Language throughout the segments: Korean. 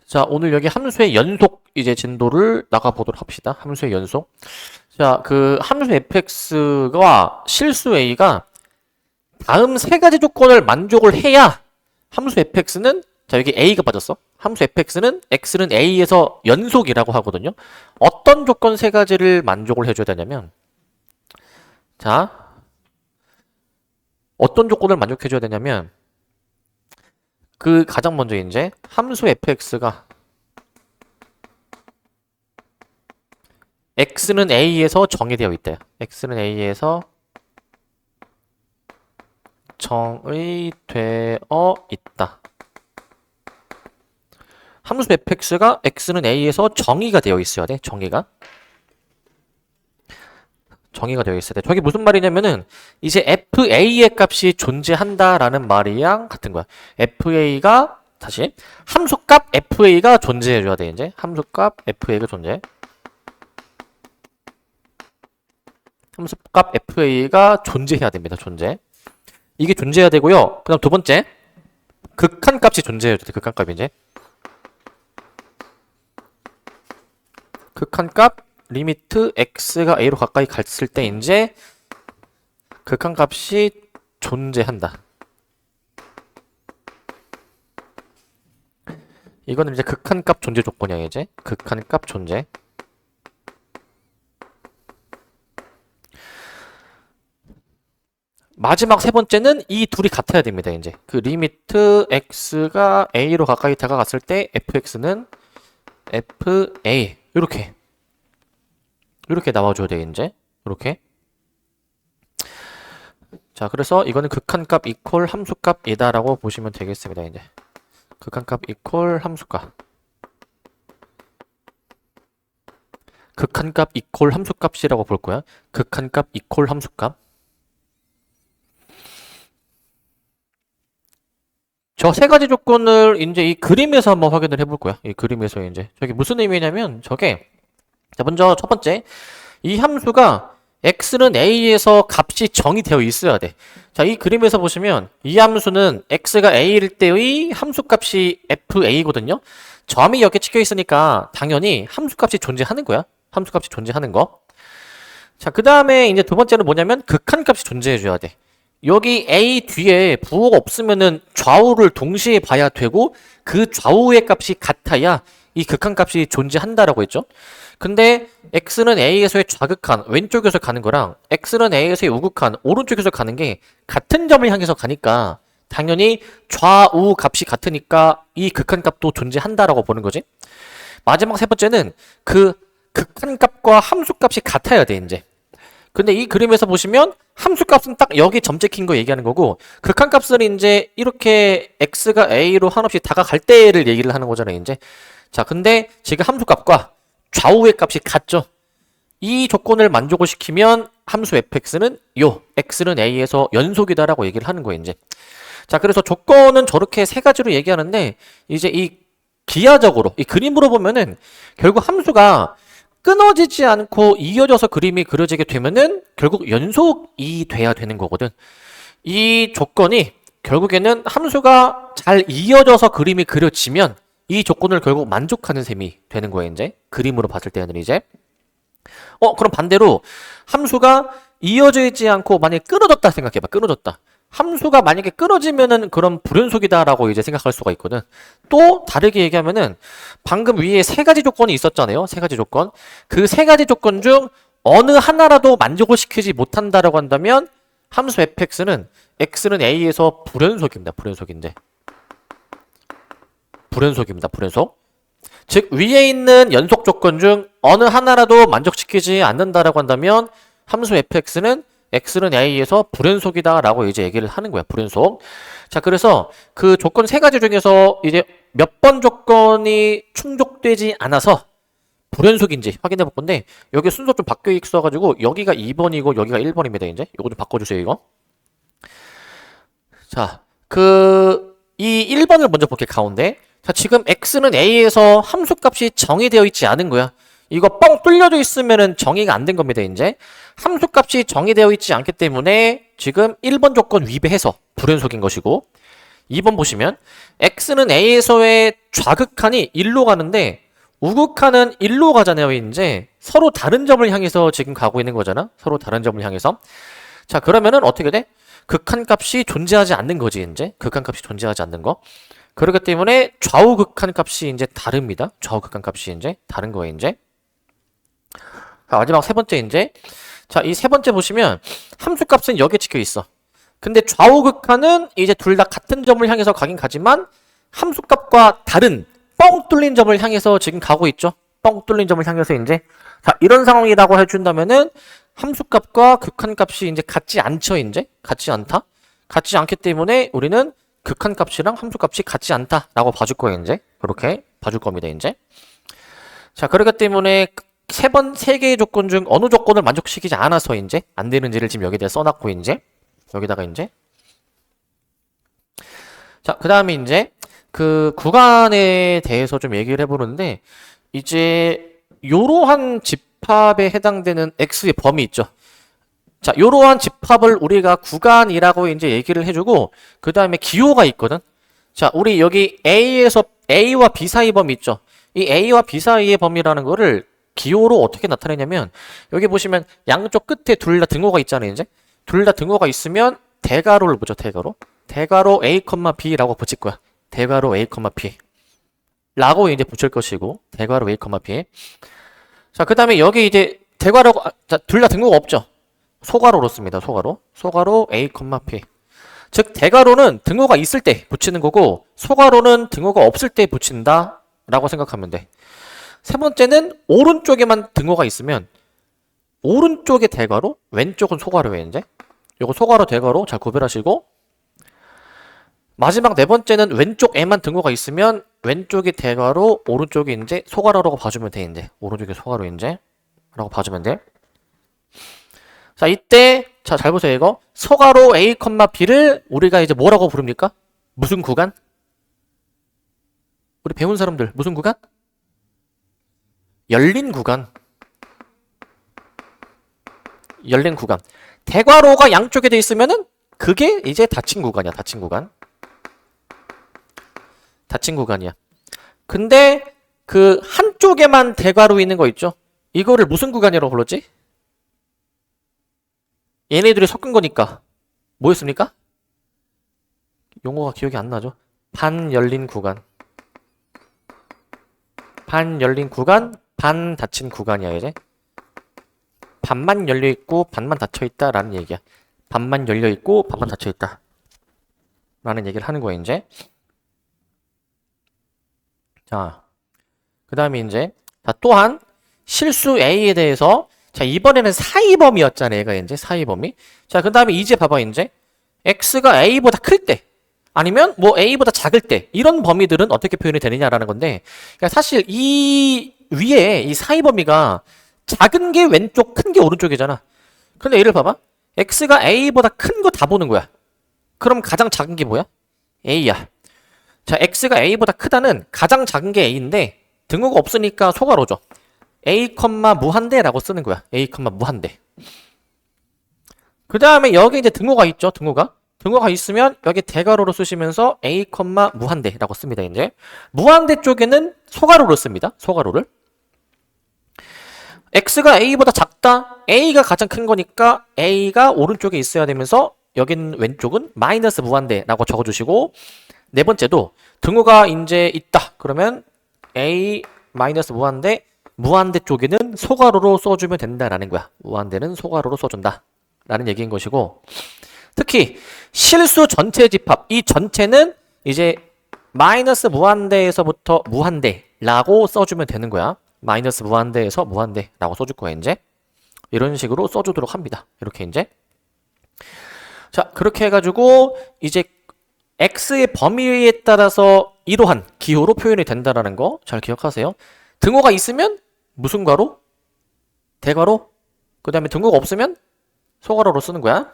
자, 오늘 여기 함수의 연속 이제 진도를 나가보도록 합시다. 함수의 연속. 자, 그 함수 fx와 실수 a가 다음 세 가지 조건을 만족을 해야 함수 fx는, 자, 여기 a가 빠졌어. 함수 fx는 x는 a에서 연속이라고 하거든요. 어떤 조건 세 가지를 만족을 해줘야 되냐면, 자, 어떤 조건을 만족해줘야 되냐면, 그 가장 먼저 이제 함수 fx가 x는 a에서 정의되어 있대요. x는 a에서 정의되어 있다. 함수 fx가 x는 a에서 정의가 되어 있어야 돼. 정의가 되어 있어야 돼. 저게 무슨 말이냐면은 이제 fa의 값이 존재한다라는 말이랑 같은 거야. fa가 다시 함수값 fa가 존재해줘야 돼. 이제 함수값 fa가 존재. 함수값 fa가 존재해야 됩니다. 존재. 이게 존재해야 되고요. 그다음 두 번째, 극한값이 존재해야 돼. 극한값이 이제 극한값 리미트 x가 a로 가까이 갔을 때 이제 극한값이 존재한다. 이거는 이제 극한값 존재 조건이야. 이제 극한값 존재. 마지막 세 번째는 이 둘이 같아야 됩니다. 이제 그 리미트 x가 a로 가까이 다가갔을 때 fx는 fa 이렇게 나와줘야 돼. 이제 이렇게. 자, 그래서 이거는 극한값 이퀄 함수값이다라고 보시면 되겠습니다. 이제 극한값 이퀄 함수값. 극한값 이퀄 함수값이라고 볼 거야. 극한값 이퀄 함수값. 저 세 가지 조건을 이제 이 그림에서 한번 확인을 해볼 거야. 이 그림에서 이제 저게 무슨 의미냐면 저게, 자, 먼저 첫 번째, 이 함수가 x는 a에서 값이 정의되어 있어야 돼. 자, 이 그림에서 보시면 이 함수는 x가 a일 때의 함수값이 fa거든요. 점이 이렇게 찍혀 있으니까 당연히 함수값이 존재하는 거야. 함수값이 존재하는 거. 자, 그 다음에 이제 두 번째는 뭐냐면 극한값이 존재해줘야 돼. 여기 a 뒤에 부호가 없으면은 좌우를 동시에 봐야 되고 그 좌우의 값이 같아야 이 극한값이 존재한다라고 했죠. 근데 x는 a에서의 좌극한 왼쪽에서 가는 거랑 x는 a에서의 우극한 오른쪽에서 가는 게 같은 점을 향해서 가니까 당연히 좌우 값이 같으니까 이 극한값도 존재한다라고 보는 거지. 마지막 세 번째는 그 극한값과 함수값이 같아야 돼. 이제 근데 이 그림에서 보시면 함수값은 딱 여기 점 찍힌 거 얘기하는 거고 극한값은 이제 이렇게 x가 a로 한없이 다가갈 때를 얘기를 하는 거잖아요. 이제 자, 근데 지금 함수값과 좌우의 값이 같죠. 이 조건을 만족을 시키면 함수 fx는 x는 a에서 연속이다라고 얘기를 하는 거예요. 이제 자, 그래서 조건은 저렇게 세 가지로 얘기하는데 이제 이 기하적으로 이 그림으로 보면은 결국 함수가 끊어지지 않고 이어져서 그림이 그려지게 되면은 결국 연속이 돼야 되는 거거든. 이 조건이 결국에는 함수가 잘 이어져서 그림이 그려지면 이 조건을 결국 만족하는 셈이 되는 거예요. 이제 그림으로 봤을 때는 이제 그럼 반대로 함수가 이어져 있지 않고 만약에 끊어졌다 생각해봐. 끊어졌다. 함수가 만약에 끊어지면은 그런 불연속이다라고 이제 생각할 수가 있거든. 또 다르게 얘기하면은 방금 위에 세 가지 조건이 있었잖아요. 세 가지 조건. 그 세 가지 조건 중 어느 하나라도 만족을 시키지 못한다라고 한다면 함수 fx는 x는 a에서 불연속입니다. 불연속. 즉 위에 있는 연속 조건 중 어느 하나라도 만족시키지 않는다라고 한다면 함수 fx는 x는 a에서 불연속이다 라고 이제 얘기를 하는 거야. 불연속. 자, 그래서 그 조건 세 가지 중에서 이제 몇 번 조건이 충족되지 않아서 불연속인지 확인해 볼 건데 여기 순서 좀 바뀌어 있어가지고 여기가 2번이고 여기가 1번입니다. 이제 이거 좀 바꿔주세요. 이거. 자, 이 1번을 먼저 볼게. 가운데. 자, 지금 x는 a에서 함수값이 정의되어 있지 않은 거야. 이거 뻥 뚫려져 있으면은 정의가 안 된 겁니다. 이제 함수값이 정의되어 있지 않기 때문에 지금 1번 조건 위배해서 불연속인 것이고 2번 보시면 x는 a에서의 좌극한이 1로 가는데 우극한은 1로 가잖아요. 이제 서로 다른 점을 향해서 지금 가고 있는 거잖아. 서로 다른 점을 향해서. 자, 그러면은 어떻게 돼? 극한값이 존재하지 않는 거지. 이제 극한값이 존재하지 않는 거. 그렇기 때문에 좌우 극한값이 이제 다릅니다. 좌우 극한값이 이제 다른 거예요. 이제. 자, 마지막 세 번째 이제. 자, 이 세 번째 보시면 함수값은 여기에 찍혀 있어. 근데 좌우 극한은 이제 둘 다 같은 점을 향해서 가긴 가지만 함수값과 다른 뻥 뚫린 점을 향해서 지금 가고 있죠. 뻥 뚫린 점을 향해서 이제. 자, 이런 상황이라고 해준다면은 함수값과 극한값이 이제 같지 않죠. 이제 같지 않다. 같지 않기 때문에 우리는 극한값이랑 함수값이 같지 않다라고 봐줄 거예요. 이제 그렇게 봐줄 겁니다. 이제. 자, 그렇기 때문에 세 개의 조건 중 어느 조건을 만족시키지 않아서 이제 안 되는지를 지금 여기다 써놨고 이제 여기다가 이제. 자, 그 다음에 이제 그 구간에 대해서 좀 얘기를 해보는데 이제 요러한 집합에 해당되는 x의 범위 있죠. 자, 요러한 집합을 우리가 구간이라고 이제 얘기를 해주고 그 다음에 기호가 있거든. 자, 우리 여기 A에서 A와 B 사이 범위 있죠. 이 A와 B 사이의 범위라는 거를 기호로 어떻게 나타내냐면 여기 보시면 양쪽 끝에 둘 다 등호가 있잖아요. 이제 둘 다 등호가 있으면 대괄호를 보죠. 대괄호. 대괄호 A, B라고 붙일 거야. 대괄호 A, B 라고 이제 붙일 것이고 대괄호 A, B. 자, 그 다음에 여기 이제 대괄호 둘 다 등호가 없죠. 소괄호로 씁니다. 소괄호 A, P. 즉 대괄호는 등호가 있을 때 붙이는 거고 소괄호는 등호가 없을 때 붙인다 라고 생각하면 돼. 세 번째는 오른쪽에만 등호가 있으면 오른쪽에 대괄호, 왼쪽은 소괄호예요. 이제 요거 소괄호 대괄호 잘 구별하시고 마지막 네 번째는 왼쪽에만 등호가 있으면 왼쪽이 대괄호, 오른쪽이 이제 소괄호라고 봐주면 돼. 이제 오른쪽이 소괄호 이제 라고 봐주면 돼. 자, 이때 자, 잘 보세요. 이거 소괄호 A, B를 우리가 이제 뭐라고 부릅니까? 무슨 구간? 우리 배운 사람들 무슨 구간? 열린 구간. 열린 구간. 대괄호가 양쪽에 돼 있으면은 그게 이제 닫힌 구간이야. 닫힌 구간. 닫힌 구간이야. 근데 그 한쪽에만 대괄호 있는 거 있죠? 이거를 무슨 구간이라고 불렀지? 얘네들이 섞은 거니까 뭐였습니까? 용어가 기억이 안 나죠? 반열린 구간. 반열린 구간, 반 닫힌 구간이야. 이제 반만 열려있고 반만 닫혀있다 라는 얘기야. 반만 열려있고 반만 닫혀있다 라는 얘기를 하는 거야. 이제 자, 그 다음에 이제 자, 또한 실수 A에 대해서 자, 이번에는 사이범위였잖아. 얘가 이제 사이범위. 자, 그 다음에 이제 봐봐. 이제 x가 a보다 클 때 아니면 뭐 a보다 작을 때 이런 범위들은 어떻게 표현이 되느냐라는 건데 그러니까 사실 이 위에 이 사이범위가 작은 게 왼쪽, 큰 게 오른쪽이잖아. 근데 얘를 봐봐. x가 a보다 큰 거 다 보는 거야. 그럼 가장 작은 게 뭐야? a야. 자, x가 a보다 크다는 가장 작은 게 a인데 등호가 없으니까 소괄호죠. A, 무한대라고 쓰는 거야. A, 무한대. 그 다음에 여기 이제 등호가 있죠. 등호가 있으면 여기 대괄호로 쓰시면서 A, 무한대라고 씁니다. 이제 무한대 쪽에는 소괄호를 씁니다. 소괄호를. X가 A보다 작다. A가 가장 큰 거니까 A가 오른쪽에 있어야 되면서 여긴 왼쪽은 마이너스 무한대라고 적어주시고 네 번째도 등호가 이제 있다. 그러면 A 마이너스 무한대 무한대 쪽에는 소괄호로 써주면 된다라는 거야. 무한대는 소괄호로 써준다 라는 얘기인 것이고 특히 실수 전체 집합 이 전체는 이제 마이너스 무한대에서부터 무한대라고 써주면 되는 거야. 마이너스 무한대에서 무한대라고 써줄 거야. 이제 이런 식으로 써주도록 합니다. 이렇게 이제 자 그렇게 해가지고 이제 x의 범위에 따라서 이러한 기호로 표현이 된다라는 거 잘 기억하세요. 등호가 있으면 무슨 괄호? 대괄호? 그 다음에 등호가 없으면 소괄호로 쓰는 거야.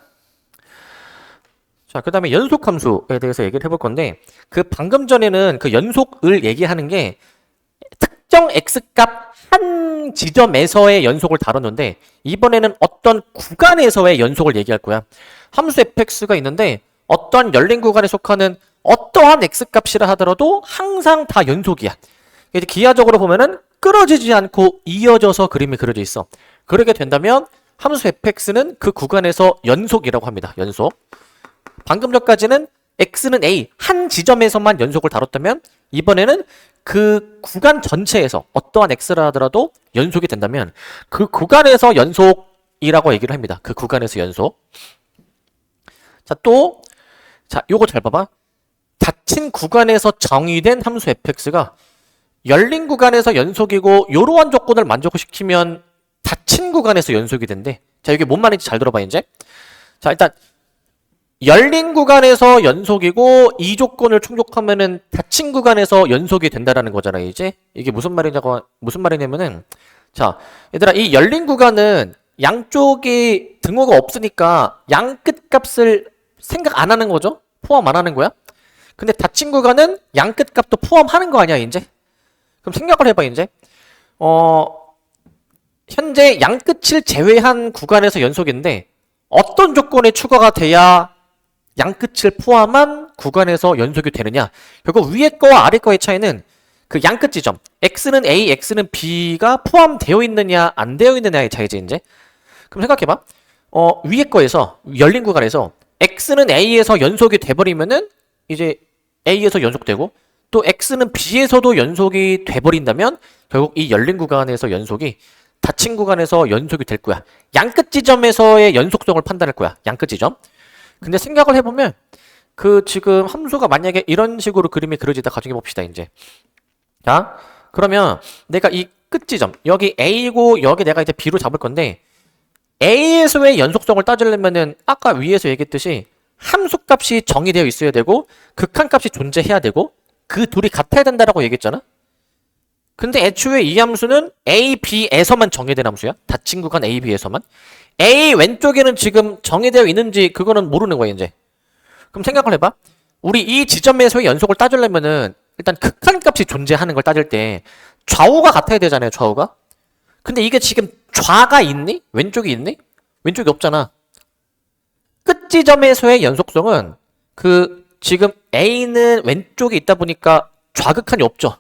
자, 그 다음에 연속함수에 대해서 얘기를 해볼 건데 그 방금 전에는 그 연속을 얘기하는 게 특정 x값 한 지점에서의 연속을 다뤘는데 이번에는 어떤 구간에서의 연속을 얘기할 거야. 함수 fx가 있는데 어떤 열린 구간에 속하는 어떠한 x값이라 하더라도 항상 다 연속이야. 이제 기하적으로 보면은 끊어지지 않고 이어져서 그림이 그려져 있어. 그렇게 된다면 함수 fx는 그 구간에서 연속이라고 합니다. 연속. 방금 전까지는 x는 a 한 지점에서만 연속을 다뤘다면 이번에는 그 구간 전체에서 어떠한 x라 하더라도 연속이 된다면 그 구간에서 연속이라고 얘기를 합니다. 그 구간에서 연속. 자, 또 요거 잘 봐봐. 닫힌 구간에서 정의된 함수 fx가 열린 구간에서 연속이고 요러한 조건을 만족시키면 닫힌 구간에서 연속이 된대. 자, 이게 뭔 말인지 잘 들어봐 이제. 자, 일단 열린 구간에서 연속이고 이 조건을 충족하면은 닫힌 구간에서 연속이 된다라는 거잖아 이제. 이게 무슨 말이냐면은 자, 얘들아, 이 열린 구간은 양쪽이 등호가 없으니까 양 끝값을 생각 안 하는 거죠? 포함 안 하는 거야? 근데 닫힌 구간은 양 끝값도 포함하는 거 아니야 이제? 그럼 생각을 해봐 이제. 현재 양 끝을 제외한 구간에서 연속인데 어떤 조건에 추가가 돼야 양 끝을 포함한 구간에서 연속이 되느냐? 결국 위에 거와 아래 거의 차이는 그 양 끝 지점 x는 a, x는 b가 포함되어 있느냐 안 되어 있느냐의 차이지 이제. 그럼 생각해봐. 위에 거에서 열린 구간에서 x는 a에서 연속이 돼버리면은 이제 a에서 연속되고 또 x는 b에서도 연속이 돼버린다면 결국 이 열린 구간에서 연속이 닫힌 구간에서 연속이 될 거야. 양끝 지점에서의 연속성을 판단할 거야. 양끝 지점. 근데 생각을 해보면 그 지금 함수가 만약에 이런 식으로 그림이 그려지다 가정해 봅시다 이제. 자, 그러면 내가 이 끝 지점 여기 a고 여기 내가 이제 b로 잡을 건데 a에서의 연속성을 따지려면은 아까 위에서 얘기했듯이 함수값이 정의되어 있어야 되고 극한값이 존재해야 되고 그 둘이 같아야 된다라고 얘기했잖아. 근데 애초에 이 함수는 a, b에서만 정의된 함수야. 닫힌 구간 a, b에서만. a 왼쪽에는 지금 정의되어 있는지 그거는 모르는 거야 이제. 그럼 생각을 해봐. 우리 이 지점에서의 연속을 따지려면은 일단 극한값이 존재하는 걸 따질 때 좌우가 같아야 되잖아요. 좌우가. 근데 이게 지금 좌가 있니? 왼쪽이 있니? 왼쪽이 없잖아. 끝 지점에서의 연속성은 그 지금 a는 왼쪽에 있다 보니까 좌극한이 없죠.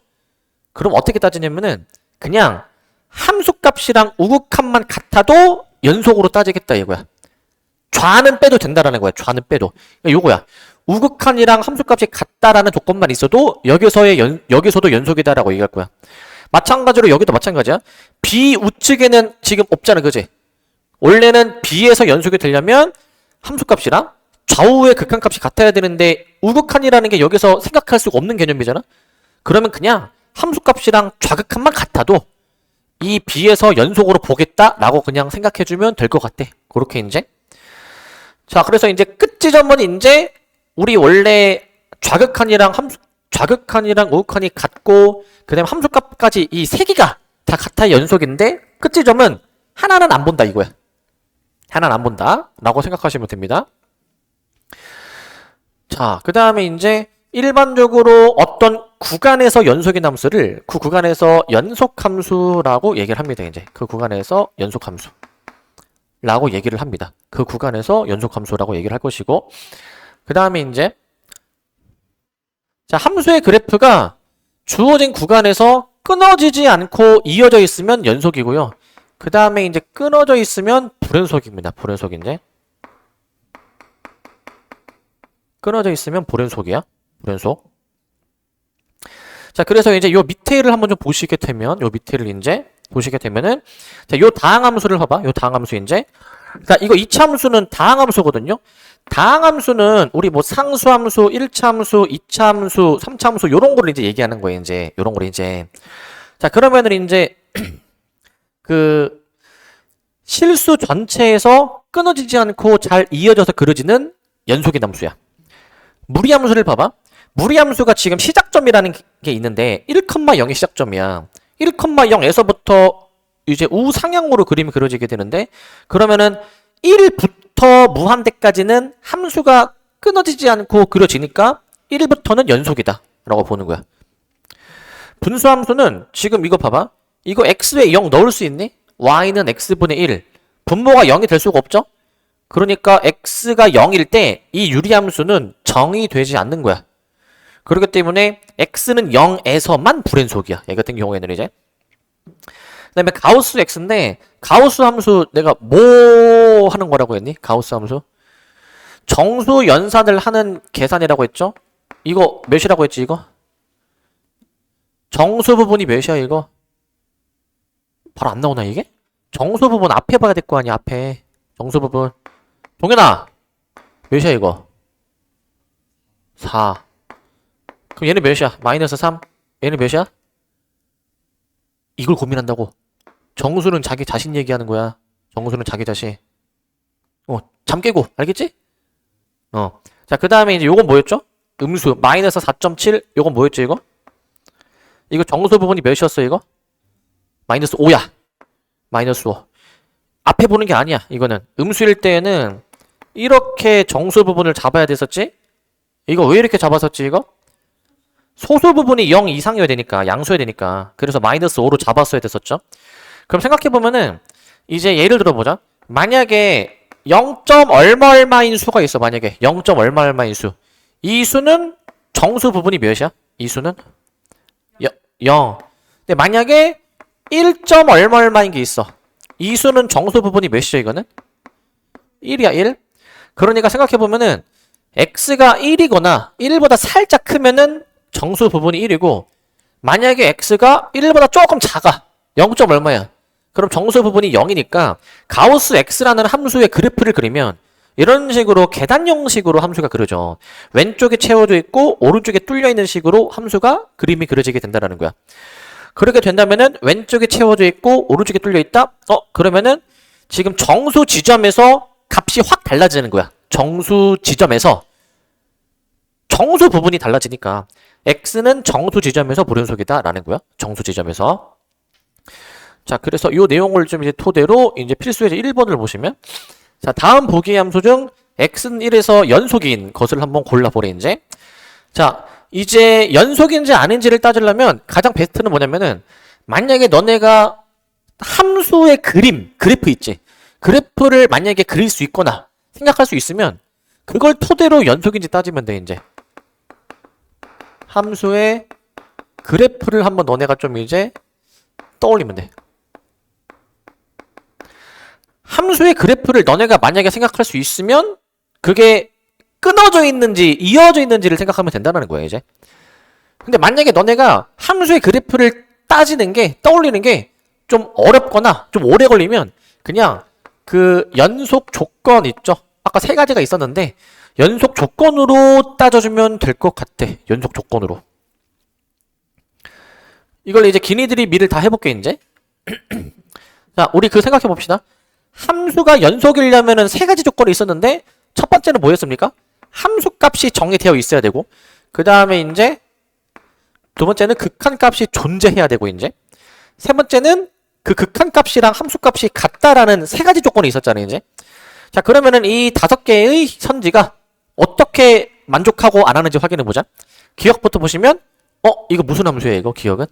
그럼 어떻게 따지냐면은 그냥 함수값이랑 우극한만 같아도 연속으로 따지겠다 이거야. 좌는 빼도 된다라는 거야. 좌는 빼도. 그러니까 요거야. 우극한이랑 함수값이 같다라는 조건만 있어도 여기서도 연속이다라고 얘기할 거야. 마찬가지로 여기도 마찬가지야. b 우측에는 지금 없잖아, 그지? 원래는 b에서 연속이 되려면 함수값이랑 좌우의 극한값이 같아야 되는데 우극한이라는 게 여기서 생각할 수가 없는 개념이잖아. 그러면 그냥 함수값이랑 좌극한만 같아도 이 b에서 연속으로 보겠다라고 그냥 생각해주면 될 것 같아. 그렇게 이제. 자, 그래서 이제 끝 지점은 이제 우리 원래 좌극한이랑 우극한이 같고 그다음에 함수값까지 이 세 개가 다 같아 연속인데 끝 지점은 하나는 안 본다 이거야. 하나는 안 본다 라고 생각하시면 됩니다. 자, 그 다음에 이제 일반적으로 어떤 구간에서 연속인 함수를 그 구간에서 연속함수라고 얘기를 합니다. 이제 그 구간에서 연속함수라고 얘기를 합니다. 그 구간에서 연속함수라고 얘기를 할 것이고, 그 다음에 이제 자, 함수의 그래프가 주어진 구간에서 끊어지지 않고 이어져 있으면 연속이고요. 그 다음에 이제 끊어져 있으면 불연속입니다. 불연속 이제 끊어져 있으면 불연속이야. 불연속. 자, 그래서 이제 요 밑에를 한번 좀 보시게 되면, 요 밑에를 이제 보시게 되면은, 자, 요 다항함수를 봐봐. 요 다항함수 이제. 자, 이거 2차 함수는 다항함수거든요. 다항함수는 우리 뭐 상수함수, 1차 함수, 2차 함수, 3차 함수 요런 거를 이제 얘기하는 거예요. 이제 요런 거를 이제. 자, 그러면은 이제 그 실수 전체에서 끊어지지 않고 잘 이어져서 그려지는 연속인 함수야. 무리함수를 봐봐. 무리함수가 지금 시작점이라는 게 있는데 1,0이 시작점이야. 1,0에서부터 이제 우상향으로 그림이 그려지게 되는데 그러면은 1부터 무한대까지는 함수가 끊어지지 않고 그려지니까 1부터는 연속이다 라고 보는 거야. 분수함수는 지금 이거 봐봐. 이거 x에 0 넣을 수 있니? y는 x분의 1. 분모가 0이 될 수가 없죠? 그러니까 x가 0일 때 이 유리함수는 정의되지 않는 거야. 그렇기 때문에 x는 0에서만 불연속이야. 얘 같은 경우에는 이제. 그 다음에 가우스 x인데 가우스 함수 내가 뭐 하는 거라고 했니? 가우스 함수 정수 연산을 하는 계산이라고 했죠? 이거 몇이라고 했지 이거? 정수 부분이 몇이야 이거? 바로 안 나오나 이게? 정수 부분 앞에 봐야 될 거 아니야 앞에 정수 부분 동현아 몇이야 이거? 4 그럼 얘는 몇이야? 마이너스 3 얘는 몇이야? 이걸 고민한다고 정수는 자기 자신 얘기하는 거야 정수는 자기 자신 잠 깨고 알겠지? 자 그 다음에 이제 요건 뭐였죠? 음수 마이너스 4.7 요건 뭐였죠 이거? 이거 정수 부분이 몇이었어 이거? 마이너스 5야 마이너스 5 앞에 보는 게 아니야 이거는 음수일 때에는 이렇게 정수 부분을 잡아야 됐었지? 이거 왜 이렇게 잡았었지 이거? 소수 부분이 0 이상이어야 되니까 양수여야 되니까 그래서 마이너스 5로 잡았어야 됐었죠. 그럼 생각해보면은 이제 예를 들어보자. 만약에 0. 얼마 얼마인 수가 있어. 만약에 0. 얼마 얼마인 수. 이 수는 정수 부분이 몇이야? 이 수는 0. 근데 만약에 1. 얼마 얼마인 게 있어. 이 수는 정수 부분이 몇이죠 이거는? 1이야 1. 그러니까 생각해보면은 x가 1이거나 1보다 살짝 크면은 정수 부분이 1이고 만약에 x가 1보다 조금 작아 0. 얼마야 그럼 정수 부분이 0이니까 가우스 x라는 함수의 그래프를 그리면 이런 식으로 계단 형식으로 함수가 그려져 왼쪽에 채워져 있고 오른쪽에 뚫려 있는 식으로 함수가 그림이 그려지게 된다는 거야. 그렇게 된다면은 왼쪽에 채워져 있고 오른쪽에 뚫려 있다 그러면은 지금 정수 지점에서 값이 확 달라지는 거야. 정수 지점에서 정수 부분이 달라지니까 x는 정수 지점에서 불연속이다 라는 거야. 정수 지점에서. 자, 그래서 이 내용을 좀 이제 토대로 이제 필수예제 1번을 보시면 자, 다음 보기 함수 중 x는 1에서 연속인 것을 한번 골라보래 이제. 자, 이제 연속인지 아닌지를 따지려면 가장 베스트는 뭐냐면은 만약에 너네가 함수의 그래프 있지. 그래프를 만약에 그릴 수 있거나 생각할 수 있으면 그걸 토대로 연속인지 따지면 돼 이제. 함수의 그래프를 한번 너네가 좀 이제 떠올리면 돼. 함수의 그래프를 너네가 만약에 생각할 수 있으면 그게 끊어져 있는지 이어져 있는지를 생각하면 된다는 거야 이제. 근데 만약에 너네가 함수의 그래프를 따지는 게 떠올리는 게 좀 어렵거나 좀 오래 걸리면 그냥 그 연속 조건 있죠. 아까 세 가지가 있었는데 연속 조건으로 따져주면 될 것 같아. 연속 조건으로. 이걸 이제 기니들이 미를 다 해볼게 이제. 자, 우리 그 생각해 봅시다. 함수가 연속이려면은 세 가지 조건이 있었는데 첫 번째는 뭐였습니까? 함수 값이 정의되어 있어야 되고 그 다음에 이제 두 번째는 극한 값이 존재해야 되고 이제 세 번째는 그 극한 값이랑 함수 값이 같다라는 세 가지 조건이 있었잖아요 이제. 자, 그러면은 이 5개의 선지가 어떻게 만족하고 안 하는지 확인해 보자. 기억부터 보시면 이거 무슨 함수예요 이거 기억은?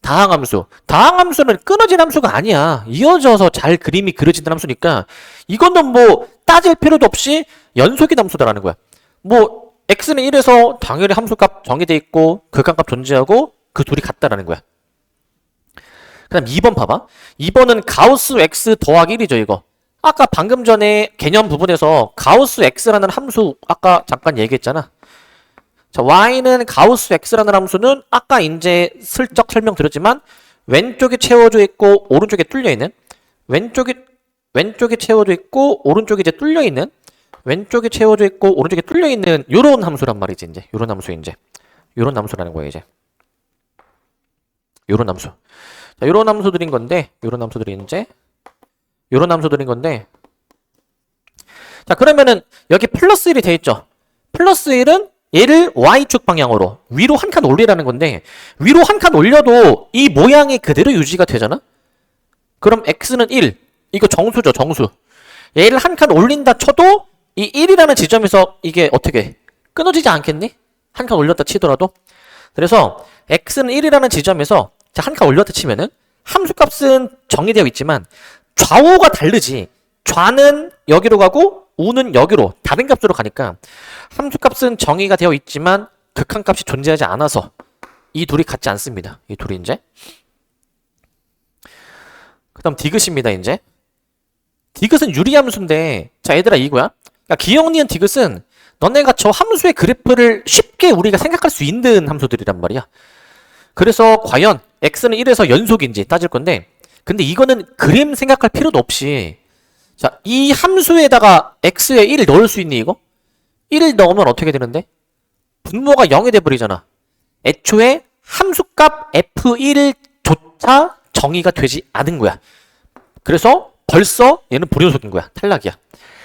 다항함수. 다항함수는 끊어진 함수가 아니야. 이어져서 잘 그림이 그려진다는 함수니까 이거는 뭐 따질 필요도 없이 연속인 함수다라는 거야. 뭐 x는 1에서 당연히 함수값 정의돼 있고 극한값 존재하고 그 둘이 같다라는 거야. 그 다음 2번 봐봐. 2번은 가우스 x 더하기 1이죠 이거. 아까 방금 전에 개념 부분에서 가우스 x라는 함수 아까 잠깐 얘기했잖아. 자, y는 가우스 x라는 함수는 아까 이제 슬쩍 설명드렸지만 왼쪽에 채워져 있고 오른쪽에 뚫려 있는 왼쪽에 채워져 있고 오른쪽에 이제 뚫려 있는 왼쪽에 채워져 있고 오른쪽에 뚫려 있는 요런 함수란 말이지 이제. 요런 함수 이제. 요런 함수라는 거야 이제. 요런 함수. 자, 요런 함수들인 건데 요런 함수들이 이제 요런 함수들인 건데 자, 그러면은 여기 플러스 1이 돼 있죠. 플러스 1은 얘를 y축 방향으로 위로 한 칸 올리라는 건데 위로 한 칸 올려도 이 모양이 그대로 유지가 되잖아. 그럼 x는 1 이거 정수죠 정수. 얘를 한 칸 올린다 쳐도 이 1이라는 지점에서 이게 어떻게 끊어지지 않겠니? 한 칸 올렸다 치더라도. 그래서 x는 1이라는 지점에서 한 칸 올렸다 치면은 함수값은 정의되어 있지만 좌우가 다르지 좌는 여기로 가고 우는 여기로 다른 값으로 가니까 함수값은 정의가 되어 있지만 극한값이 존재하지 않아서 이 둘이 같지 않습니다. 이 둘이 이제. 그 다음 디귿입니다. 이제 디귿은 유리함수인데, 자 얘들아 이거야. 그러니까 기억니은 디귿은 너네가 저 함수의 그래프를 쉽게 우리가 생각할 수 있는 함수들이란 말이야. 그래서 과연 x는 1에서 연속인지 따질 건데, 근데 이거는 그림 생각할 필요도 없이, 자 이 함수에다가 x에 1을 넣을 수 있니 이거? 1을 넣으면 어떻게 되는데? 분모가 0이 돼버리잖아. 애초에 함수값 f1조차 정의가 되지 않은 거야. 그래서 벌써 얘는 불연속인 거야. 탈락이야.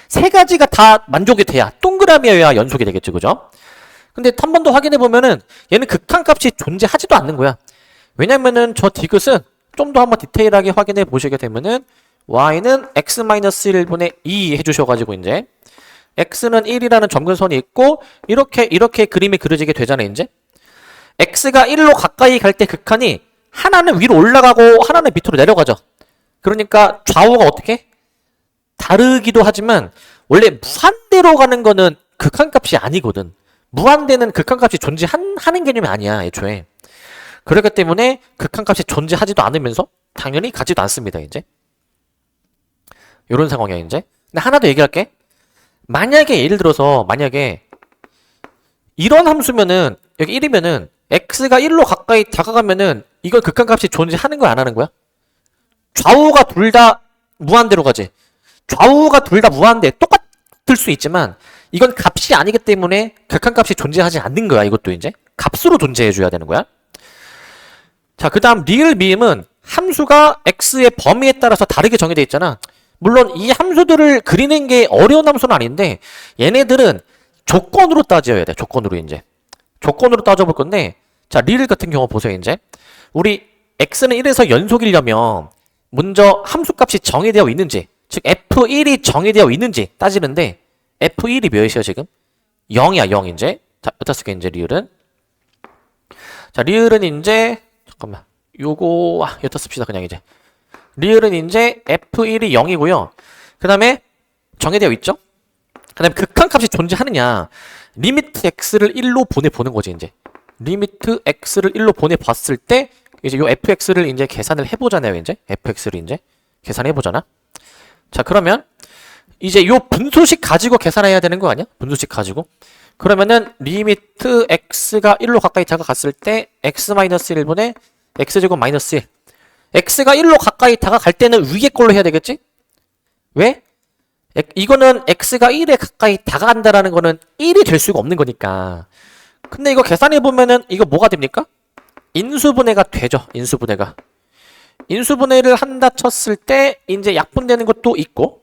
세 가지가 다 만족이 돼야 동그라미여야 연속이 되겠지, 그죠? 근데 한 번 더 확인해 보면은 얘는 극한값이 존재하지도 않는 거야. 왜냐면은 저 디귿은 좀 더 한번 디테일하게 확인해 보시게 되면은 y는 x-1분의 2 해주셔가지고 이제 x는 1이라는 점근선이 있고 이렇게 그림이 그려지게 되잖아 이제. x가 1로 가까이 갈 때 극한이 하나는 위로 올라가고 하나는 밑으로 내려가죠. 그러니까 좌우가 어떻게? 다르기도 하지만 원래 무한대로 가는 거는 극한값이 아니거든. 무한대는 극한값이 존재하는 개념이 아니야 애초에. 그렇기 때문에 극한값이 존재하지도 않으면서 당연히 가지도 않습니다 이제. 요런 상황이야 이제. 근데 하나 더 얘기할게. 만약에 예를 들어서 만약에 이런 함수면은 여기 1이면은 x가 1로 가까이 다가가면은 이건 극한값이 존재하는 거야 안 하는 거야? 좌우가 둘 다 무한대로 가지. 좌우가 둘 다 무한대 똑같을 수 있지만 이건 값이 아니기 때문에 극한값이 존재하지 않는 거야. 이것도 이제 값으로 존재해줘야 되는 거야. 자, 그 다음 리을 미음은 함수가 x의 범위에 따라서 다르게 정의되어 있잖아. 물론 이 함수들을 그리는 게 어려운 함수는 아닌데 얘네들은 조건으로 따져야 돼. 조건으로 이제. 조건으로 따져볼 건데, 자 리을 같은 경우 보세요 이제. 우리 x는 1에서 연속이려면 먼저 함수값이 정의되어 있는지, 즉 f1이 정의되어 있는지 따지는데 f1이 몇이야 지금? 0이야 0 이제. 자 여기다 쓸게 이제 리을은. 자 리을은 이제 잠깐만 요거 여기다 씁시다 그냥 이제. 리을은 이제 f1이 0이고요. 그 다음에 정의되어 있죠? 그 다음에 극한값이 존재하느냐, 리미트 x를 1로 보내보는 거지 이제. 리미트 x를 1로 보내봤을 때 이제 요 fx를 이제 계산을 해보잖아요 이제. fx를 이제 계산해보잖아. 자 그러면 이제 요 분수식 가지고 계산해야 되는 거 아니야? 분수식 가지고. 그러면은 리미트 x가 1로 가까이 다가갔을 때 x-1분의 x제곱 마이너스 1. x가 1로 가까이 다가갈 때는 위에 걸로 해야 되겠지? 왜? 이거는 x가 1에 가까이 다가간다라는 거는 1이 될 수가 없는 거니까. 근데 이거 계산해보면은 이거 뭐가 됩니까? 인수분해가 되죠. 인수분해가. 인수분해를 한다 쳤을 때 이제 약분되는 것도 있고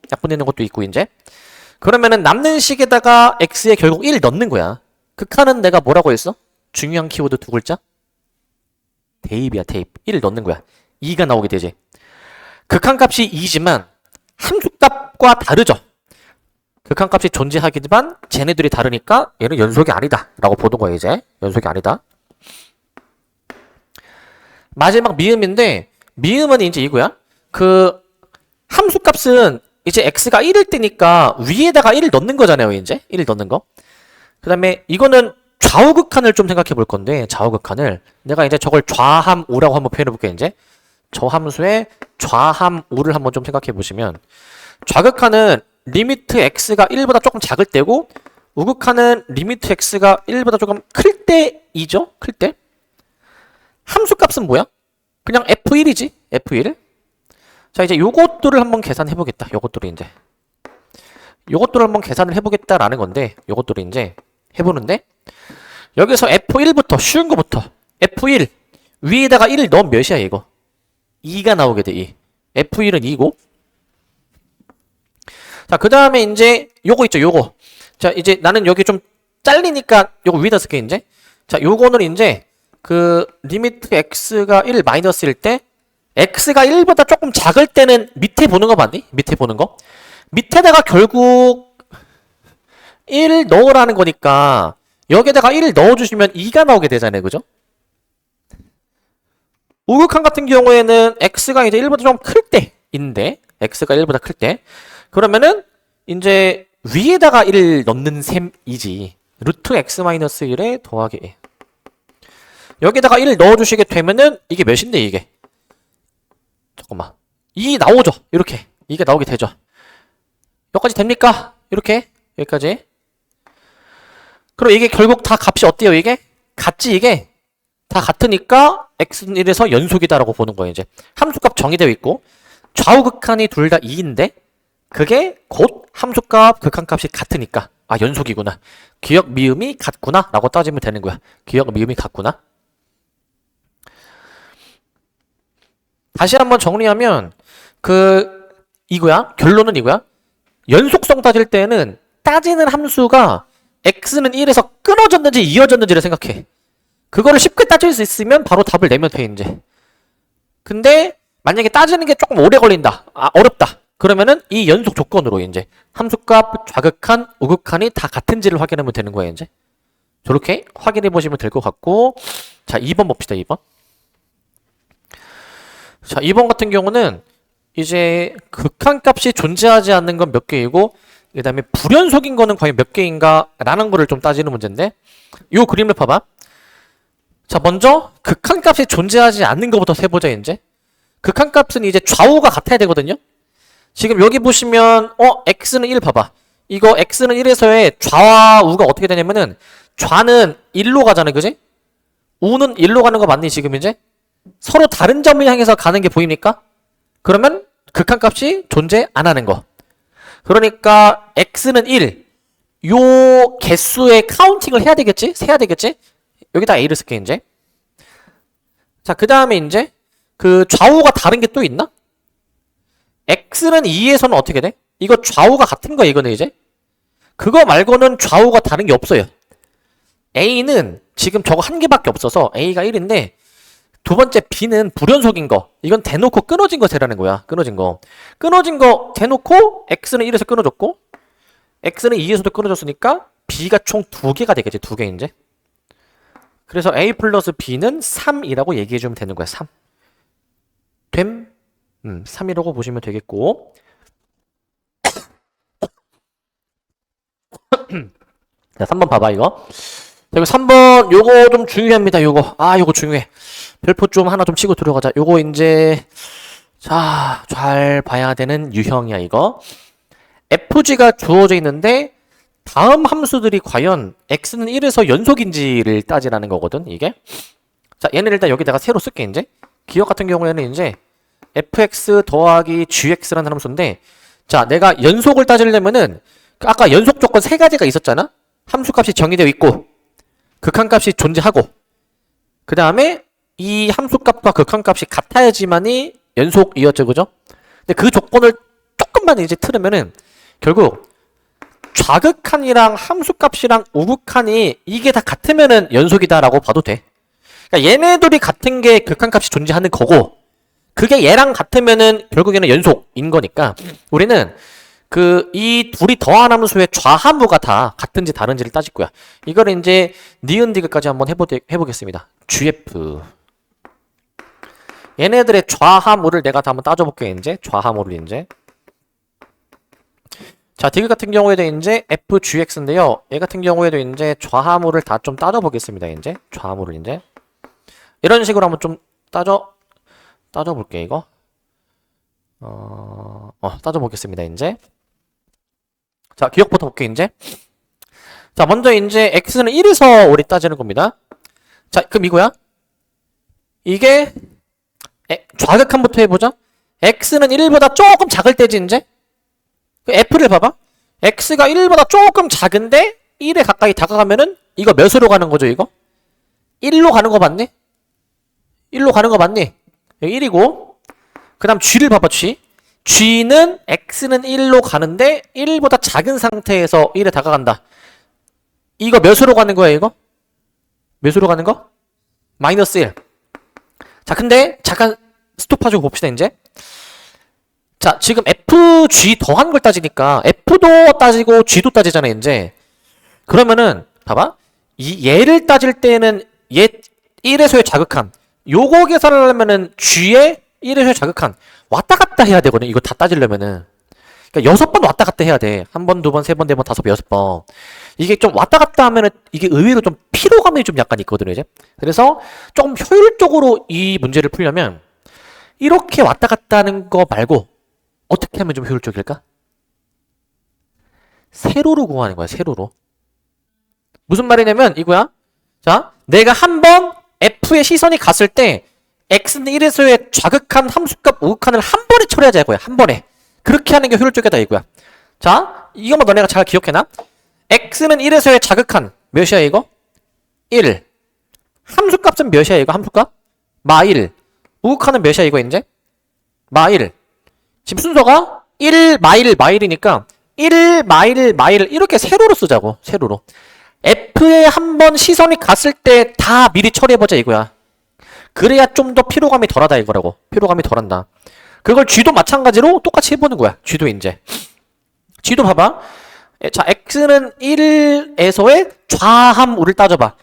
이제. 그러면은 남는 식에다가 x에 결국 1 넣는 거야. 극한은 내가 뭐라고 했어? 중요한 키워드 두 글자? 대입이야 대입. 1 넣는 거야. 2가 나오게 되지. 극한값이 2지만 함수값과 다르죠. 극한값이 존재하기지만 쟤네들이 다르니까 얘는 연속이 아니다 라고 보는 거예요 이제. 연속이 아니다. 마지막 미음인데, 미음은 이제 이거야. 그 함수값은 이제 x가 1일 때니까 위에다가 1을 넣는 거잖아요 이제. 1을 넣는 거. 그 다음에 이거는 좌우극한을 좀 생각해 볼 건데, 좌우극한을 내가 이제 저걸 좌함우라고 한번 표현해 볼게 이제. 저 함수의 좌함우를 한번 좀 생각해 보시면, 좌극한은 리미트 x가 1보다 조금 작을 때고 우극한은 리미트 x가 1보다 조금 클 때이죠. 클 때. 함수값은 뭐야? 그냥 f1이지. f1. 자 이제 요것들을 한번 계산해 보겠다. 요것들을 이제. 요것들을 한번 계산을 해 보겠다라는 건데, 요것들을 이제 해보는데, 여기서 f1부터 쉬운 거부터 f1 위에다가 1을 넣으면 몇이야 이거? 2가 나오게 돼. 2. f1은 2고. 자 그 다음에 이제 요거 있죠 요거. 자 이제 나는 여기 좀 잘리니까 요거 위에다 쓸게 이제. 자 요거는 이제 그 리미트 x가 1 마이너스일 때 x가 1보다 조금 작을 때는 밑에 보는 거 맞니? 밑에 보는 거. 밑에다가 결국 1 넣으라는 거니까 여기에다가 1을 넣어주시면 2가 나오게 되잖아요 그죠? 우극한 같은 경우에는 x가 이제 1보다 좀 클 때인데, x가 1보다 클 때. 그러면은 이제 위에다가 1 넣는 셈이지. 루트 x-1에 더하기 1. 여기다가 1 넣어주시게 되면은 이게 몇인데 이게? 잠깐만. 2 나오죠. 이렇게. 이게 나오게 되죠. 여기까지 됩니까? 이렇게. 여기까지. 그럼 이게 결국 다 값이 어때요 이게? 같지 이게? 다 같으니까 x는 1에서 연속이다라고 보는 거예요 이제. 함수값 정의되어 있고 좌우 극한이 둘 다 2인데 그게 곧 함수값 극한값이 같으니까 아 연속이구나. 기억 미음이 같구나 라고 따지면 되는 거야. 기억 미음이 같구나. 다시 한번 정리하면 이거야. 결론은 이거야. 연속성 따질 때는 따지는 함수가 x는 1에서 끊어졌는지 이어졌는지를 생각해. 그거를 쉽게 따질 수 있으면 바로 답을 내면 돼 이제. 근데 만약에 따지는 게 조금 오래 걸린다. 어렵다. 그러면은 이 연속 조건으로 이제 함수값, 좌극한, 우극한이 다 같은지를 확인하면 되는 거예요 이제. 저렇게 확인해 보시면 될 것 같고 자 2번 봅시다 2번. 자 2번 같은 경우는 이제 극한값이 존재하지 않는 건 몇 개이고 그 다음에 불연속인 거는 과연 몇 개인가 라는 거를 좀 따지는 문제인데 요 그림을 봐봐. 자 먼저 극한값이 존재하지 않는 것부터 세보자 이제. 극한값은 이제 좌우가 같아야 되거든요. 지금 여기 보시면 x는 1 봐봐. 이거 x는 1에서의 좌와 우가 어떻게 되냐면은 좌는 1로 가잖아 그지? 우는 1로 가는 거 맞니 지금 이제? 서로 다른 점을 향해서 가는 게 보입니까? 그러면 극한값이 존재 안 하는 거. 그러니까 x는 1. 요 개수의 카운팅을 해야 되겠지? 세야 되겠지? 여기다 a를 쓸게 이제. 자, 그 다음에 이제 그 좌우가 다른 게 또 있나? x는 2에서는 어떻게 돼? 이거 좌우가 같은 거야 이거는 이제. 그거 말고는 좌우가 다른 게 없어요. a는 지금 저거 한 개밖에 없어서 a가 1인데 두 번째 b는 불연속인 거. 이건 대놓고 끊어진 거 세라는 거야. 끊어진 거. 끊어진 거 대놓고 x는 1에서 끊어졌고 x는 2에서도 끊어졌으니까 b가 총 2개가 되겠지. 2개 이제. 그래서 a 플러스 b는 3이라고 얘기해주면 되는 거야. 3. 됨? 3이라고 보시면 되겠고 자 3번 봐봐 이거. 자, 이거 3번 요거 좀 중요합니다. 요거 요거 중요해. 별표 좀 하나 좀 치고 들어가자. 요거 이제 자 잘 봐야 되는 유형이야 이거. fg가 주어져 있는데 다음 함수들이 과연 x는 1에서 연속인지를 따지라는 거거든 이게. 자 얘는 일단 여기다가 새로 쓸게 이제. 기억 같은 경우에는 이제 fx 더하기 gx라는 함수인데 자 내가 연속을 따지려면은 아까 연속 조건 세 가지가 있었잖아. 함수값이 정의되어 있고 극한값이 존재하고 그 다음에 이 함수값과 극한값이 같아야지만이 연속이었죠 그죠? 근데 그 조건을 조금만 이제 틀으면은 결국 좌극한이랑 함수값이랑 우극한이 이게 다 같으면은 연속이다라고 봐도 돼. 그러니까 얘네들이 같은 게 극한값이 존재하는 거고 그게 얘랑 같으면은 결국에는 연속인 거니까 우리는 이 둘이 더한 함수의 좌하무가 다 같은지 다른지를 따질 거야. 이걸 이제 니은 디귿까지 한번 해보겠습니다. gf 얘네들의 좌하무를 내가 다 한번 따져볼게 이제. 좌하무를 이제. 자 디귿 같은 경우에도 이제 fgx인데요. 얘 같은 경우에도 이제 좌하무를 다 좀 따져보겠습니다 이제. 좌하무를 이제 이런 식으로 한번 좀 따져볼게 이거. 따져보겠습니다 이제. 자 기억부터 볼게 이제. 자 먼저 이제 x는 1에서 우리 따지는 겁니다. 자 그럼 이거야. 이게 좌극한부터 해보자. x는 1보다 조금 작을 때지 이제. f를 봐봐. x가 1보다 조금 작은데 1에 가까이 다가가면은 이거 몇으로 가는 거죠 이거? 1로 가는 거 맞니? 1로 가는 거 맞니? 여기 1이고 그 다음 g를 봐봐 g는 x는 1로 가는데 1보다 작은 상태에서 1에 다가간다. 이거 몇으로 가는 거야 이거? 몇으로 가는 거? 마이너스 1. 자 근데 잠깐 스톱하시고 봅시다 이제. 자 지금 fg 더한 걸 따지니까 f도 따지고 g도 따지잖아 이제. 그러면은 봐봐. 얘를 따질 때는 얘 1에서의 자극함 요거 계산을 하려면은 g의 1에서의 자극함 왔다 갔다 해야 되거든 이거 다 따지려면은. 그러니까 6번 왔다 갔다 해야 돼. 한 번, 두 번, 세 번, 네 번, 다섯 번, 6번. 이게 좀 왔다 갔다 하면은 이게 의외로 좀 피로감이 좀 약간 있거든요, 이제. 그래서 좀 효율적으로 이 문제를 풀려면 이렇게 왔다 갔다 하는 거 말고 어떻게 하면 좀 효율적일까? 세로로 구하는 거야, 세로로. 무슨 말이냐면 이거야. 자, 내가 한 번 F의 시선이 갔을 때 X는 1에서의 좌극한 함수값 우극한을 한 번에 처리하자 이거야. 한 번에. 그렇게 하는 게 효율적이다 이거야. 자, 이것만 너네가 잘 기억해놔. X는 1에서의 좌극한 몇이야 이거? 1. 함수값은 몇이야 이거? 함수값? 마 1. 우극한은 몇이야 이거 이제? 마 1. 지금 순서가 1, 마 1, 마 1이니까 1, 마 1, 마 1 이렇게 세로로 쓰자고. 세로로. F에 한 번 시선이 갔을 때 다 미리 처리해보자 이거야. 그래야 좀 더 피로감이 덜하다 이거라고. 피로감이 덜한다. 그걸 G도 마찬가지로 똑같이 해보는 거야. G도 이제. G도 봐봐. 자, X는 1에서의 좌함우를 따져봐.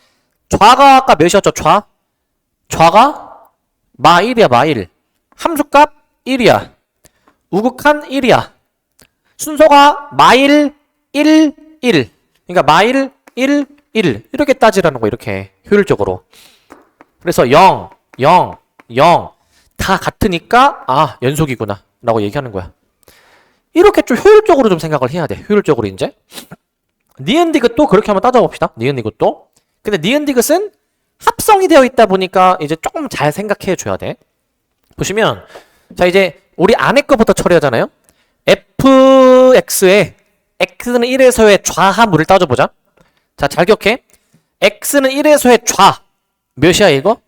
좌가 아까 몇이었죠? 좌가 마 1이야, 마 1. 함수값 1이야. 우극한 1이야. 순서가 마 1, 1, 1. 그러니까 마 1, 1, 1. 이렇게 따지라는 거, 이렇게. 효율적으로. 그래서 0, 0, 0. 다 같으니까, 아, 연속이구나. 라고 얘기하는 거야. 이렇게 좀 효율적으로 좀 생각을 해야 돼. 효율적으로 이제. 니은디귿도 그렇게 한번 따져봅시다. 니은디귿도. 근데 니은디귿은 합성이 되어 있다 보니까 이제 조금 잘 생각해 줘야 돼. 보시면, 자, 이제 우리 안에 거부터 처리하잖아요. fx에 x는 1에서의 좌함수를 따져보자. 자, 잘 기억해. x는 1에서의 좌. 몇이야, 이거?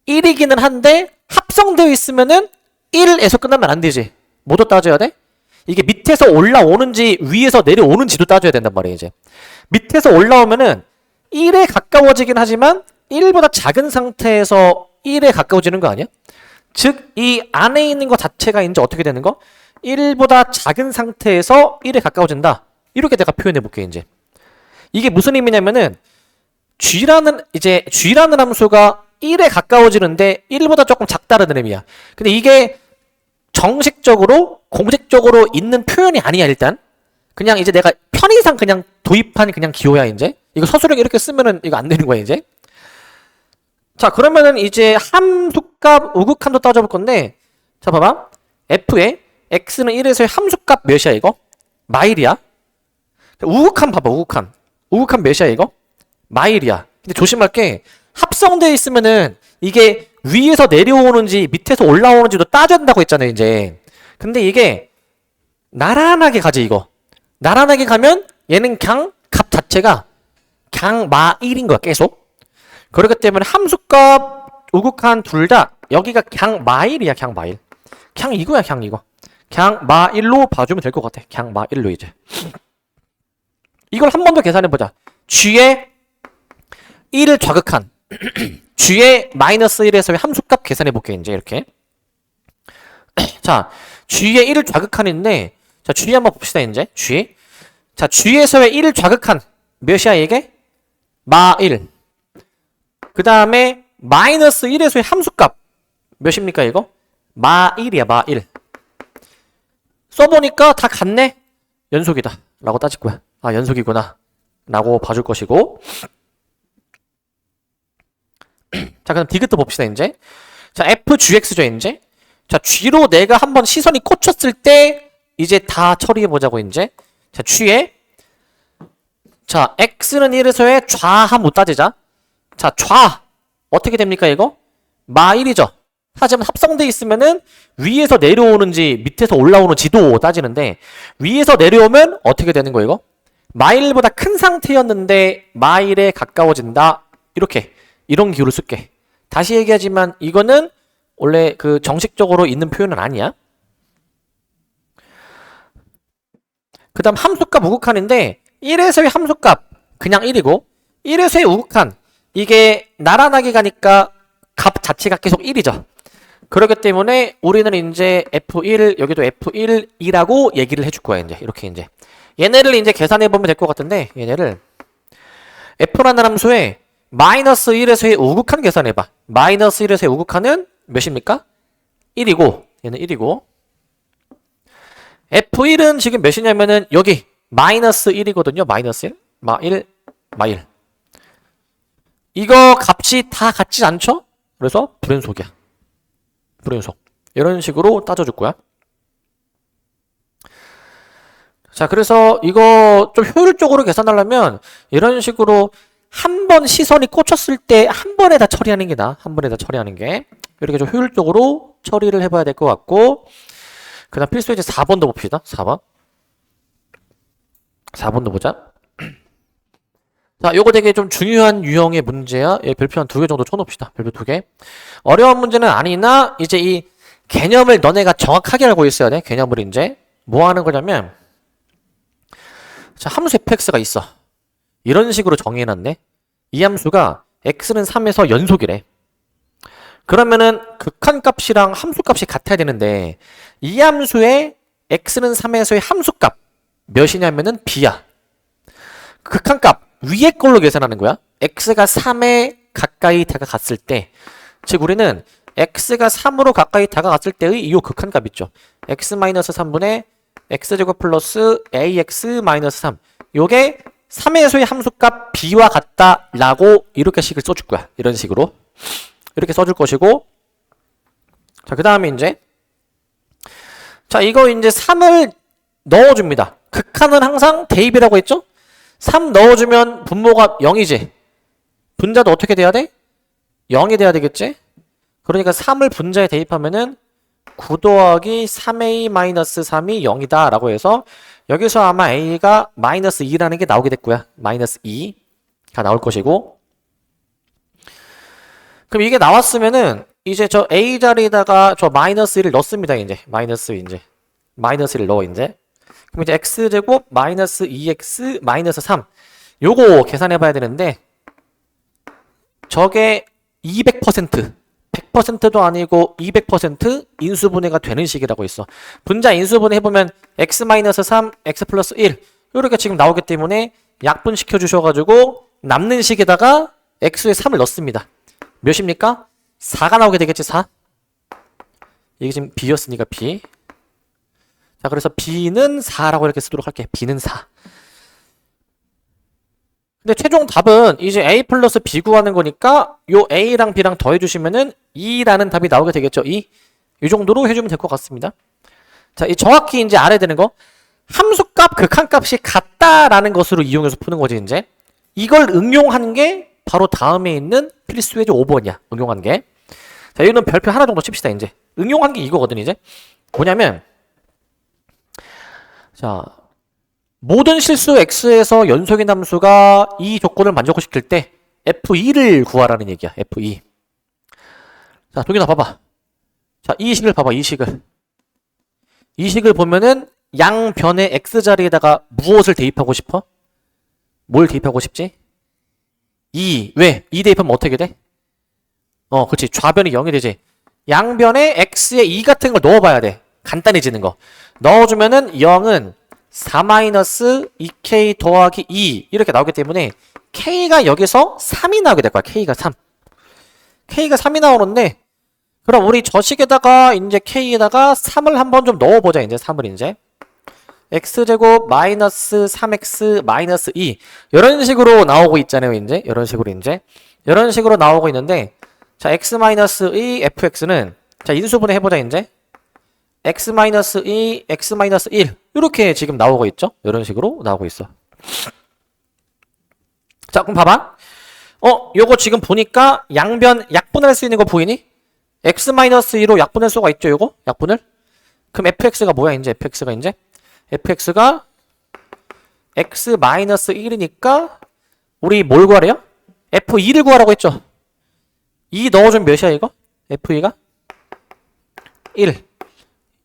1이기는 한데, 합성되어 있으면은 1에서 끝나면 안 되지. 뭐도 따져야 돼? 이게 밑에서 올라오는지 위에서 내려오는지도 따져야 된단 말이야, 이제. 밑에서 올라오면은 1에 가까워지긴 하지만 1보다 작은 상태에서 1에 가까워지는 거 아니야? 즉, 이 안에 있는 거 자체가 이제 어떻게 되는 거? 1보다 작은 상태에서 1에 가까워진다. 이렇게 내가 표현해 볼게, 이제. 이게 무슨 의미냐면은 G라는 함수가 1에 가까워지는데 1보다 조금 작다는 의미야. 근데 이게 정식적으로 공식적으로 있는 표현이 아니야. 일단 그냥 이제 내가 편의상 그냥 도입한 그냥 기호야. 이제 이거 서술형 이렇게 쓰면은 이거 안 되는 거야. 이제. 자, 그러면은 이제 함수값 우극함도 따져볼 건데, 자, 봐봐. f에 x는 1에서의 함수값 몇이야 이거? 마일이야. 우극함 봐봐. 우극함 몇이야 이거? 마일이야. 근데 조심할 게 합성되어 있으면은 이게 위에서 내려오는지 밑에서 올라오는지도 따져야 된다고 했잖아요, 이제. 근데 이게 나란하게 가지, 이거. 나란하게 가면 얘는 그냥 값 자체가 그냥 마 1인 거야, 계속. 그렇기 때문에 함수값 우극한 둘 다 여기가 그냥 마 1이야, 그냥 마 1. 그냥 이거야, 그냥 이거. 그냥 마 1로 봐주면 될 것 같아. 그냥 마 1로 이제. 이걸 한 번 더 계산해보자. G의 1을 좌극한 G의 마이너스 1에서의 함수값 계산해볼게, 이제 이렇게. 자, G의 1을 좌극한인데, 자, G 한번 봅시다, 이제. G. 자, G에서의 1을 좌극한 몇이야, 이게? 마 1. 그 다음에 마이너스 1에서의 함수값 몇입니까, 이거? 마 1이야, 마 1. 써보니까 다 같네? 연속이다. 라고 따질 거야. 아, 연속이구나. 라고 봐줄 것이고. 자, 그럼 디귿도 봅시다, 이제. 자, fgx죠, 이제. 자, g로 내가 한번 시선이 꽂혔을 때, 이제 다 처리해보자고, 이제. 자, g에. 자, x는 1에서의 좌함수 따지자. 자, 좌. 어떻게 됩니까, 이거? 마 1이죠. 하지만 합성돼 있으면은 위에서 내려오는지 밑에서 올라오는지도 따지는데, 위에서 내려오면 어떻게 되는 거, 이거? 마 1보다 큰 상태였는데, 마 1에 가까워진다. 이렇게. 이런 기호를 쓸게. 다시 얘기하지만 이거는 원래 그 정식적으로 있는 표현은 아니야. 그 다음 함수값 우극한인데 1에서의 함수값 그냥 1이고 1에서의 우극한 이게 나란하게 가니까 값 자체가 계속 1이죠. 그렇기 때문에 우리는 이제 F1 여기도 F1이라고 얘기를 해줄 거야. 이제 이렇게 이제 얘네를 이제 계산해 보면 될 것 같은데 얘네를 F라는 함수에 마이너스 1에서의 우극한 계산해봐. 마이너스 1에서의 우극한은 몇입니까? 1이고 얘는 1이고 F1은 지금 몇이냐면은 여기 마이너스 1이거든요. 마이너스 1. 마1 이거 값이 다 같지 않죠? 그래서 불연속이야. 불연속. 이런 식으로 따져줄 거야. 자, 그래서 이거 좀 효율적으로 계산하려면 이런 식으로 한 번 시선이 꽂혔을 때 한 번에 다 처리하는 게 나아. 한 번에 다 처리하는 게. 이렇게 좀 효율적으로 처리를 해봐야 될 것 같고, 그 다음 필수 예제 4번도 봅시다. 4번. 4번도 보자. 자, 요거 되게 좀 중요한 유형의 문제야. 예, 별표 한 2개 정도 쳐놓읍시다. 별표 2개. 어려운 문제는 아니나, 이제 이 개념을 너네가 정확하게 알고 있어야 돼. 개념을 이제. 뭐 하는 거냐면, 자, 함수 fx가 있어. 이런 식으로 정의해놨네. 이 함수가 x는 3에서 연속이래. 그러면은 극한값이랑 함수값이 같아야 되는데 이 함수의 x는 3에서의 함수값 몇이냐면은 b야. 극한값 위에 걸로 계산하는 거야. x가 3에 가까이 다가갔을 때, 즉 우리는 x가 3으로 가까이 다가갔을 때의 이 극한값 있죠. x-3분의 x제곱 플러스 ax-3. 요게 3에서의 함수값 b와 같다라고 이렇게 식을 써줄 거야. 이런 식으로. 이렇게 써줄 것이고, 자, 그 다음에 이제, 자, 이거 이제 3을 넣어줍니다. 극한은 항상 대입이라고 했죠? 3 넣어주면 분모가 0이지. 분자도 어떻게 돼야 돼? 0이 돼야 되겠지? 그러니까 3을 분자에 대입하면은 9 더하기 3a-3이 0이다 라고 해서 여기서 아마 a가 마이너스 2라는 게 나오게 됐고요. 마이너스 2가 나올 것이고, 그럼 이게 나왔으면은 이제 저 a 자리에다가 저 마이너스 1을 넣습니다. 이제 마이너스 1을 넣어. 이제 그럼 이제 x제곱 마이너스 2x 마이너스 3 요거 계산해 봐야 되는데, 저게 100%도 아니고 200% 인수분해가 되는 식이라고 있어. 분자 인수분해 해보면 x-3, x 플러스 1 이렇게 지금 나오기 때문에 약분시켜 주셔가지고 남는 식에다가 x에 3을 넣습니다. 몇입니까? 4가 나오게 되겠지. 4. 이게 지금 b였으니까 b. 자, 그래서 b는 4라고 이렇게 쓰도록 할게. b는 4. 근데 최종 답은 이제 a 플러스 b 구하는 거니까 요 a랑 b랑 더해주시면은 2라는 답이 나오게 되겠죠. 2. 이 정도로 해주면 될 것 같습니다. 자, 이 정확히 이제 알아야 되는 거, 함수값, 극한값이 같다라는 것으로 이용해서 푸는 거지. 이제 이걸 응용하는 게 바로 다음에 있는 필수 예제 5번이야. 응용한 게. 자, 이거는 별표 하나 정도 칩시다. 이제 응용한 게 이거거든. 이제 뭐냐면, 자, 모든 실수 x에서 연속인 함수가 이 조건을 만족시킬 때 f2를 구하라는 얘기야. f2. 자, 동현아 봐봐. 자, 이 식을 봐봐. 이 식을 보면은 양변의 x자리에다가 무엇을 대입하고 싶어? 뭘 대입하고 싶지? 2. 왜? 2 대입하면 어떻게 돼? 그렇지. 좌변이 0이 되지. 양변에 x에 2 같은 걸 넣어봐야 돼. 간단해지는 거. 넣어주면은 0은 4-2k 더하기 2 이렇게 나오기 때문에 k가 여기서 3이 나오게 될 거야. k가 3. k가 3이 나오는데, 그럼 우리 저 식에다가 이제 k에다가 3을 한번 좀 넣어보자. 이제 3을 이제 x제곱 마이너스 3x 마이너스 2 이런 식으로 나오고 있잖아요. 이제 이런 식으로 나오고 있는데, 자, x 마이너스 2 fx는 자, 인수분해 해보자. 이제 x 마이너스 2 x 마이너스 1 이렇게 지금 나오고 있죠. 이런 식으로 나오고 있어. 자, 그럼 봐봐. 요거 지금 보니까 양변 약분할 수 있는 거 보이니? x-2로 약분할 수가 있죠. 요거 약분을. 그럼 fx가 뭐야? 이제 fx가 x-1이니까 우리 뭘 구하래요? f2를 구하라고 했죠. 2 넣어주면 몇이야 이거? f2가 1.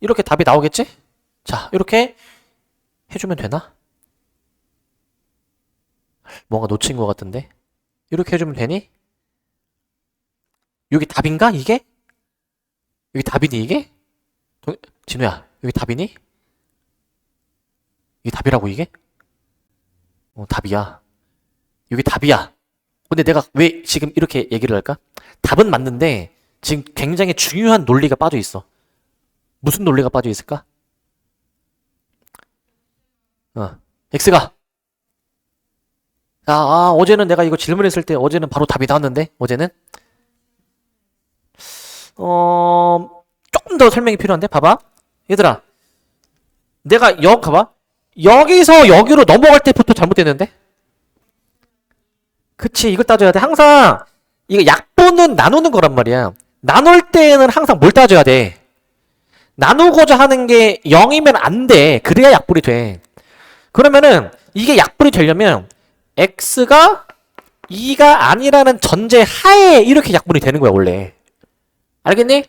이렇게 답이 나오겠지? 자, 이렇게 해주면 되나? 뭔가 놓친 것 같은데. 이렇게 해주면 되니? 여기 답인가? 이게? 여기 답이니 이게? 진우야, 여기 답이니? 이게 답이라고 이게? 답이야. 여기 답이야. 근데 내가 왜 지금 이렇게 얘기를 할까? 답은 맞는데 지금 굉장히 중요한 논리가 빠져 있어. 무슨 논리가 빠져 있을까? x가 어제는 내가 이거 질문했을 때 어제는 바로 답이 나왔는데 어제는 조금 더 설명이 필요한데 봐봐 얘들아 내가 봐봐 여기서 여기로 넘어갈 때부터 잘못됐는데 그치 이거 따져야 돼 항상 이거 약분은 나누는 거란 말이야 나눌 때는 항상 뭘 따져야 돼 나누고자 하는 게 0이면 안 돼 그래야 약분이 돼 그러면은 이게 약분이 되려면 x가 2가 아니라는 전제 하에 이렇게 약분이 되는 거야 원래 알겠니?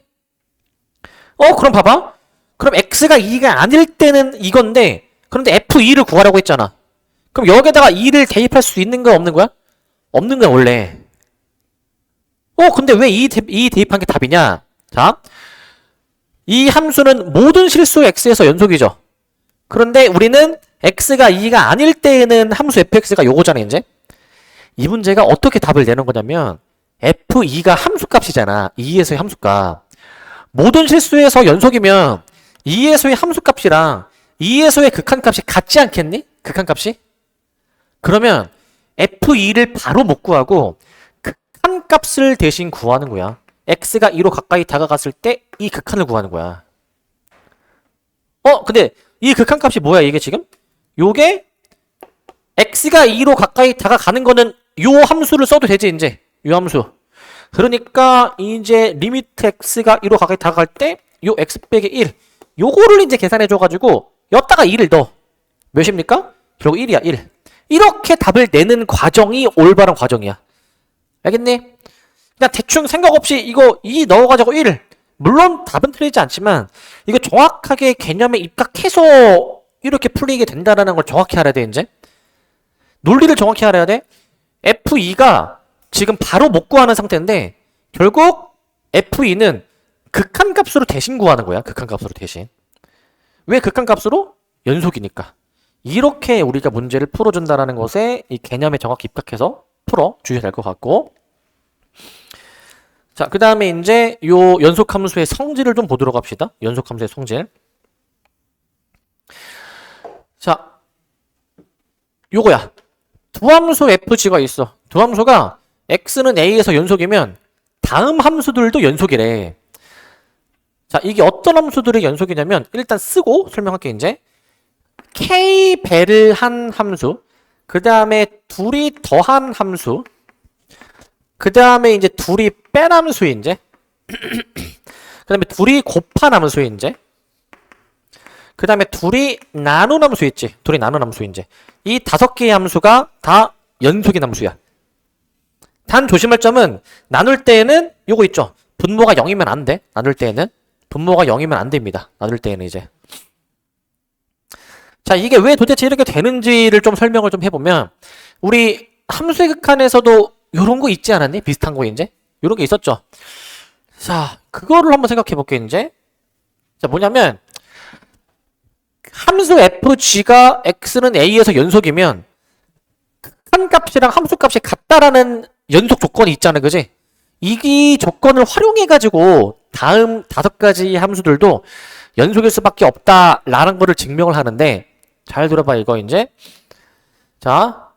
그럼 봐봐 그럼 x가 2가 아닐 때는 이건데 그런데 f2를 구하라고 했잖아 그럼 여기에다가 2를 대입할 수 있는 거야 없는 거야? 없는 거야 원래 근데 왜 2 대입한 게 답이냐 자 이 함수는 모든 실수 x에서 연속이죠 그런데 우리는 x가 2가 아닐 때에는 함수 fx가 요거잖아 이제 이 문제가 어떻게 답을 내는 거냐면 f2가 함수값이잖아 2에서의 함수값 모든 실수에서 연속이면 2에서의 함수값이랑 2에서의 극한값이 같지 않겠니? 극한값이? 그러면 f2를 바로 못 구하고 극한값을 대신 구하는 거야 x가 2로 가까이 다가갔을 때 이 극한을 구하는 거야 근데 이 극한값이 뭐야 이게 지금? 요게 x가 2로 가까이 다가가는 거는 요 함수를 써도 되지 이제 요 함수 그러니까 이제 리미트 x가 2로 가까이 다가갈 때 요 x 빼기 1 요거를 이제 계산해 줘가지고 여기다가 2를 넣어 몇입니까? 결국 1이야 1 이렇게 답을 내는 과정이 올바른 과정이야 알겠니? 그냥 대충 생각 없이 이거 2 넣어가지고 1 물론 답은 틀리지 않지만 이거 정확하게 개념에 입각해서 이렇게 풀리게 된다라는 걸 정확히 알아야 돼 이제 논리를 정확히 알아야 돼 f2가 지금 바로 못 구하는 상태인데 결국 f2는 극한값으로 대신 구하는 거야 극한값으로 대신 왜 극한값으로? 연속이니까 이렇게 우리가 문제를 풀어준다라는 것에 이 개념에 정확히 입각해서 풀어주셔야 될 것 같고 자, 그 다음에 이제 요 연속함수의 성질을 좀 보도록 합시다. 연속함수의 성질. 자, 요거야. 두 함수 fg가 있어. 두 함수가 x는 a에서 연속이면 다음 함수들도 연속이래. 자, 이게 어떤 함수들이 연속이냐면 일단 쓰고 설명할게 이제. k 배를 한 함수, 그 다음에 둘이 더한 함수, 그 다음에 이제 둘이 뺀 함수 이제 그 다음에 둘이 곱한 함수 이제 그 다음에 둘이 나눈 함수 있지 둘이 나눈 함수 이제 이 5개의 함수가 다 연속인 함수야 단 조심할 점은 나눌 때에는 요거 있죠 분모가 0이면 안돼 나눌 때에는 분모가 0이면 안됩니다 나눌 때에는 이제 자 이게 왜 도대체 이렇게 되는지를 좀 설명을 좀 해보면 우리 함수의 극한에서도 요런 거 있지 않았니? 비슷한 거 이제? 요런 게 있었죠? 자, 그거를 한번 생각해 볼게요, 이제. 자, 뭐냐면, 함수 fg가 x는 a에서 연속이면, 한 값이랑 함수 값이 같다라는 연속 조건이 있잖아, 그지? 이 조건을 활용해가지고, 다음 5가지 함수들도 연속일 수밖에 없다라는 거를 증명을 하는데, 잘 들어봐, 이거 이제. 자,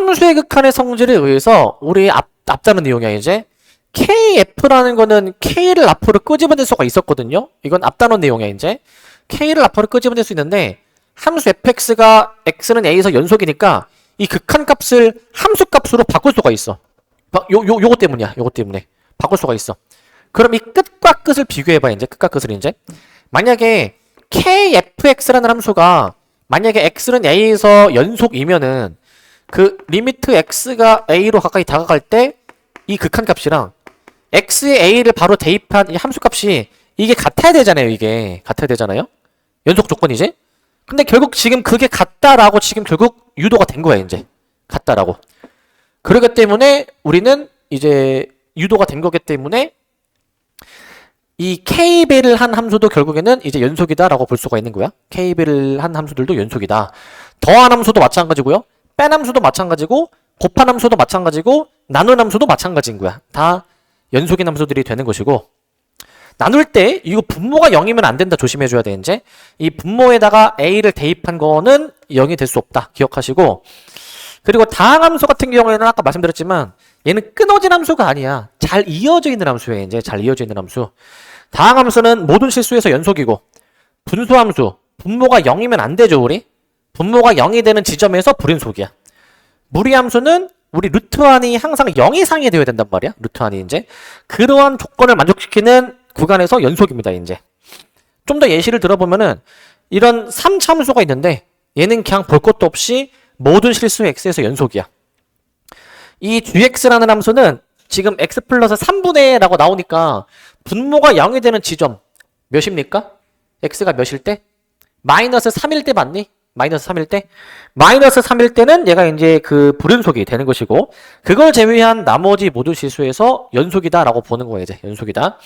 함수의 극한의 성질에 의해서 우리 앞다는 내용이야 이제 kf라는 거는 k를 앞으로 끄집어낼 수가 있었거든요 이건 앞단원 내용이야 이제 k를 앞으로 끄집어낼 수 있는데 함수 fx가 x는 a에서 연속이니까 이 극한값을 함수값으로 바꿀 수가 있어 요거 때문이야 요거 때문에 바꿀 수가 있어 그럼 이 끝과 끝을 비교해봐 이제 끝과 끝을 이제 만약에 kfx라는 함수가 만약에 x는 a에서 연속이면은 그 리미트 x가 a로 가까이 다가갈 때 이 극한값이랑 x의 a를 바로 대입한 이 함수값이 이게 같아야 되잖아요 이게 같아야 되잖아요 연속 조건이지 근데 결국 지금 그게 같다라고 지금 결국 유도가 된 거야 이제 같다라고 그러기 때문에 우리는 이제 유도가 된 거기 때문에 이 k배를 한 함수도 결국에는 이제 연속이다라고 볼 수가 있는 거야 k배를 한 함수들도 연속이다 더한 함수도 마찬가지고요 뺀 함수도 마찬가지고 곱한 함수도 마찬가지고 나눈 함수도 마찬가지인 거야 다 연속인 함수들이 되는 것이고 나눌 때 이거 분모가 0이면 안 된다. 조심해줘야 돼. 이제 이 분모에다가 a를 대입한 거는 0이 될 수 없다. 기억하시고, 그리고 다항함수 같은 경우에는 아까 말씀드렸지만 얘는 끊어진 함수가 아니야. 잘 이어져 있는 함수예요. 이제 잘 이어져 있는 함수. 다항함수는 모든 실수에서 연속이고, 분수함수 분모가 0이면 안 되죠. 우리 분모가 0이 되는 지점에서 불연속이야. 무리함수는 우리 루트 안이 항상 0 이상이 되어야 된단 말이야. 루트 안이 이제 그러한 조건을 만족시키는 구간에서 연속입니다. 이제 좀 더 예시를 들어보면은 이런 3차 함수가 있는데 얘는 그냥 볼 것도 없이 모든 실수 x에서 연속이야. 이 gx라는 함수는 지금 x 플러스 3분의 라고 나오니까 분모가 0이 되는 지점 몇입니까? x가 몇일 때? 마이너스 3일 때 맞니? 마이너스 3일 때? 마이너스 3일 때는 얘가 이제 그 불연속이 되는 것이고, 그걸 제외한 나머지 모든 실수에서 연속이다 라고 보는 거예요. 이제 연속이다.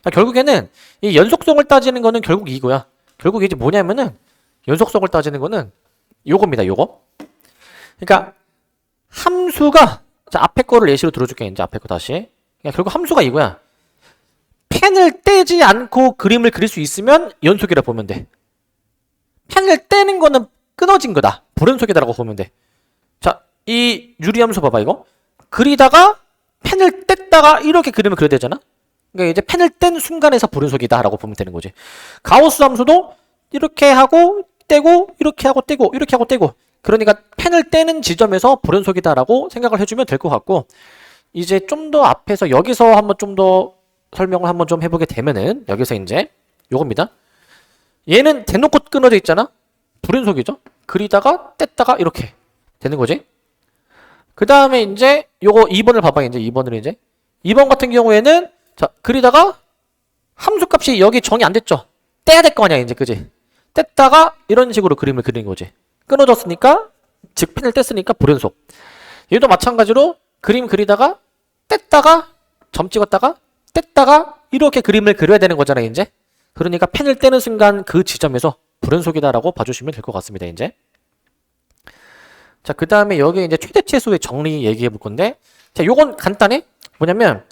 그러니까 결국에는 이 연속성을 따지는 거는 결국 이거야. 결국 이제 뭐냐면은 연속성을 따지는 거는 요겁니다. 요거. 그러니까 함수가, 자 앞에 거를 예시로 들어줄게. 이제 앞에 거 다시. 그러니까 결국 함수가 이거야. 펜을 떼지 않고 그림을 그릴 수 있으면 연속이라 보면 돼. 펜을 떼는 거는 끊어진 거다. 불연속이다라고 보면 돼. 자, 이 유리함수 봐봐 이거. 그리다가 펜을 뗐다가 이렇게 그림을 그려야 되잖아. 그러니까 이제 펜을 뗀 순간에서 불연속이다라고 보면 되는 거지. 가우스 함수도 이렇게 하고 떼고 이렇게 하고 떼고 이렇게 하고 떼고. 그러니까 펜을 떼는 지점에서 불연속이다라고 생각을 해주면 될 것 같고, 이제 좀 더 앞에서 여기서 한번 좀 더 설명을 한번 좀 해보게 되면은 여기서 이제 요겁니다. 얘는 대놓고 끊어져 있잖아. 불연속이죠. 그리다가 뗐다가 이렇게 되는 거지. 그 다음에 이제 요거 2번을 봐봐. 이제 2번을 이제 2번 같은 경우에는 자 그리다가 함수값이 여기 정이 안 됐죠. 떼야 될 거 아니야 이제. 그지? 뗐다가 이런 식으로 그림을 그리는 거지. 끊어졌으니까, 즉 펜을 뗐으니까 불연속. 얘도 마찬가지로 그림 그리다가 뗐다가 점 찍었다가 뗐다가 이렇게 그림을 그려야 되는 거잖아 이제. 그러니까 펜을 떼는 순간 그 지점에서 불연속이다라고 봐주시면 될 것 같습니다. 이제 자, 그 다음에 여기 이제 최대 최소의 정리 얘기해 볼 건데, 자 요건 간단해. 뭐냐면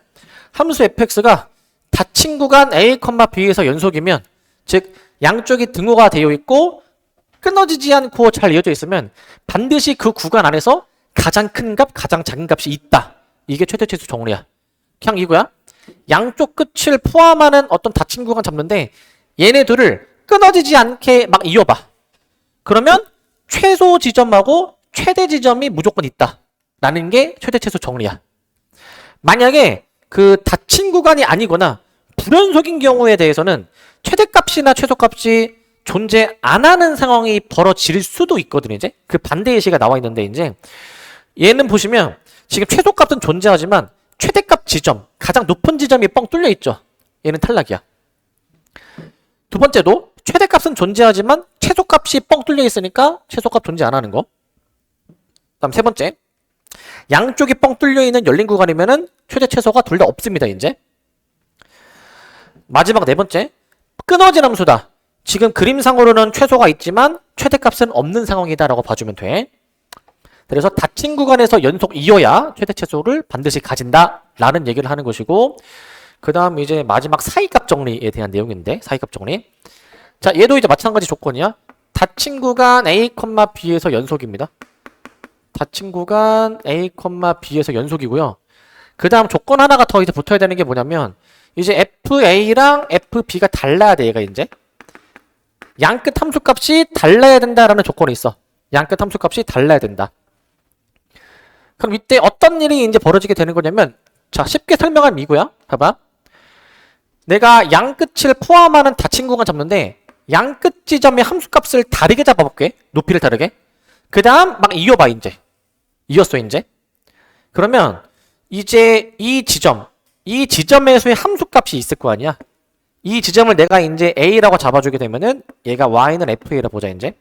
함수 fx가 닫힌 구간 a, b에서 연속이면, 즉 양쪽이 등호가 되어 있고 끊어지지 않고 잘 이어져 있으면 반드시 그 구간 안에서 가장 큰 값, 가장 작은 값이 있다. 이게 최대 최소 정리야. 그냥 이거야. 양쪽 끝을 포함하는 어떤 닫힌 구간 잡는데 얘네들을 끊어지지 않게 막 이어봐. 그러면 최소 지점하고 최대 지점이 무조건 있다 라는 게 최대 최소 정리야. 만약에 그 닫힌 구간이 아니거나 불연속인 경우에 대해서는 최대값이나 최소값이 존재 안 하는 상황이 벌어질 수도 있거든요. 이제 그 반대 예시가 나와 있는데, 이제 얘는 보시면 지금 최소값은 존재하지만 최대값 지점, 가장 높은 지점이 뻥 뚫려 있죠. 얘는 탈락이야. 두 번째도 최대값은 존재하지만 최소값이 뻥 뚫려 있으니까 최소값 존재 안 하는 거. 다음 세 번째, 양쪽이 뻥 뚫려 있는 열린 구간이면은 최대 최소가 둘 다 없습니다. 이제 마지막 네 번째, 끊어진 함수다. 지금 그림상으로는 최소가 있지만 최대값은 없는 상황이다 라고 봐주면 돼. 그래서 닫힌 구간에서 연속 이어야 최대 최소를 반드시 가진다 라는 얘기를 하는 것이고, 그 다음 이제 마지막 사이값 정리에 대한 내용인데, 사이값 정리. 자, 얘도 이제 마찬가지 조건이야. 닫힌 구간 a, b에서 연속입니다. 닫힌 구간 a, b에서 연속이고요. 그 다음 조건 하나가 더 이제 붙어야 되는 게 뭐냐면, 이제 fa랑 fb가 달라야 돼. 얘가 이제 양끝 함수값이 달라야 된다라는 조건이 있어. 양끝 함수값이 달라야 된다. 그럼 이때 어떤 일이 이제 벌어지게 되는 거냐면, 자 쉽게 설명하면 이거야. 봐봐. 내가 양끝을 포함하는 닫힌 구간 잡는데 양끝 지점의 함수값을 다르게 잡아볼게. 높이를 다르게. 그 다음 막 이어봐. 이제 이었어 이제. 그러면 이제 이 지점에서의 함수값이 있을 거 아니야. 이 지점을 내가 이제 A라고 잡아주게 되면은 얘가 Y는 FA라 보자. 이제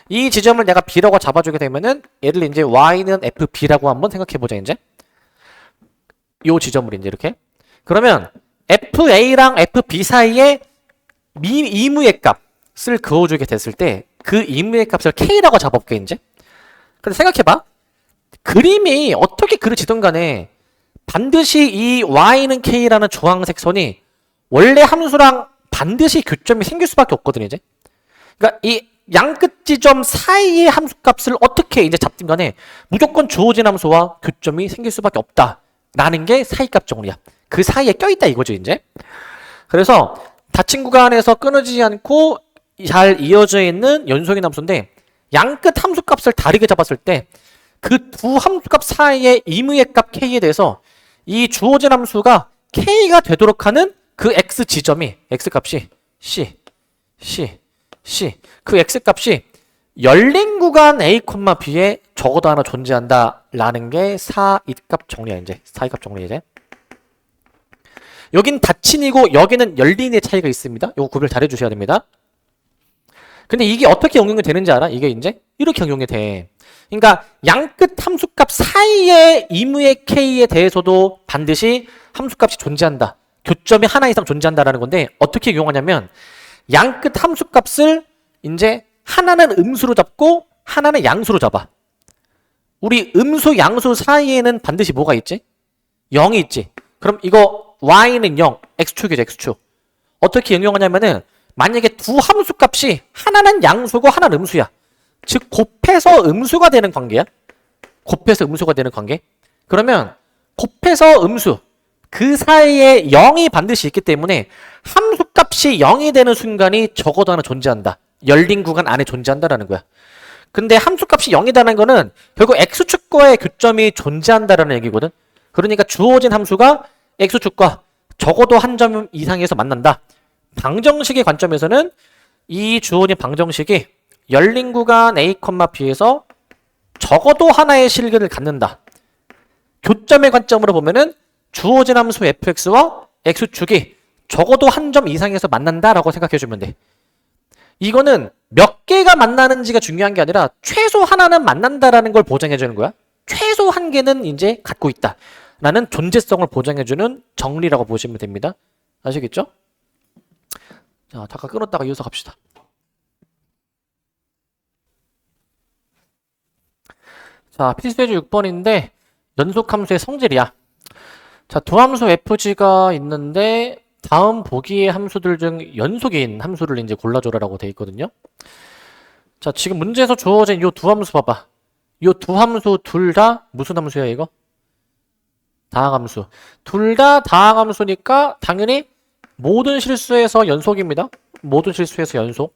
이 지점을 내가 B라고 잡아주게 되면은 얘를 이제 Y는 FB라고 한번 생각해보자. 이제 요 지점을 이제 이렇게. 그러면 FA랑 FB 사이에 이무의 값을 그어주게 됐을 때 그 이무의 값을 K라고 잡아볼게. 이제 근데 생각해봐. 그림이 어떻게 그려지든 간에 반드시 이 Y는 K라는 주황색 선이 원래 함수랑 반드시 교점이 생길 수밖에 없거든요, 이제. 그러니까 이 양끝 지점 사이의 함수값을 어떻게 이제 잡든 간에 무조건 주어진 함수와 교점이 생길 수밖에 없다라는 게 사이값 정리야. 그 사이에 껴있다 이거죠, 이제. 그래서 닫힌 구간에서 끊어지지 않고 잘 이어져 있는 연속인 함수인데 양끝 함수값을 다르게 잡았을 때 그 두 함수값 사이의 임의의 값 k에 대해서 이 주어진 함수가 k가 되도록 하는 그 x 지점이 x값이 c 그 x값이 열린 구간 a, b에 적어도 하나 존재한다라는 게 사이값 정리야. 이제 사이값 정리 이제. 여긴 닫힌이고 여기는 열린의 차이가 있습니다. 이거 구별 잘 해주셔야 됩니다. 근데 이게 어떻게 응용이 되는지 알아? 이게 이제 이렇게 응용이 돼. 그러니까 양끝 함수값 사이의 임의의 k에 대해서도 반드시 함수값이 존재한다. 교점이 하나 이상 존재한다라는 건데 어떻게 이용하냐면 양끝 함수값을 이제 하나는 음수로 잡고 하나는 양수로 잡아. 우리 음수, 양수 사이에는 반드시 뭐가 있지? 0이 있지. 그럼 이거 y는 0, x축이죠, x축. 어떻게 응용하냐면은 만약에 두 함수값이 하나는 양수고 하나는 음수야. 즉 곱해서 음수가 되는 관계야. 곱해서 음수가 되는 관계. 그러면 곱해서 음수 그 사이에 0이 반드시 있기 때문에 함수값이 0이 되는 순간이 적어도 하나 존재한다. 열린 구간 안에 존재한다라는 거야. 근데 함수값이 0이라는 거는 결국 x축과의 교점이 존재한다라는 얘기거든. 그러니까 주어진 함수가 x축과 적어도 한 점 이상에서 만난다. 방정식의 관점에서는 이 주어진 방정식이 열린 구간 a, b에서 적어도 하나의 실근을 갖는다. 교점의 관점으로 보면은 주어진 함수 fx와 x축이 적어도 한 점 이상에서 만난다라고 생각해주면 돼. 이거는 몇 개가 만나는지가 중요한 게 아니라 최소 하나는 만난다라는 걸 보장해주는 거야. 최소 한 개는 이제 갖고 있다. 라는 존재성을 보장해주는 정리라고 보시면 됩니다. 아시겠죠? 자, 잠깐 끊었다가 이어서 갑시다. 자, 필수예제 6번인데 연속함수의 성질이야. 자, 두 함수 fg가 있는데 다음 보기의 함수들 중 연속인 함수를 이제 골라줘라라고 돼 있거든요. 자, 지금 문제에서 주어진 요 두 함수 봐봐. 요 두 함수 둘 다 무슨 함수야 이거? 다항함수. 둘 다 다항함수니까 당연히 모든 실수에서 연속입니다. 모든 실수에서 연속.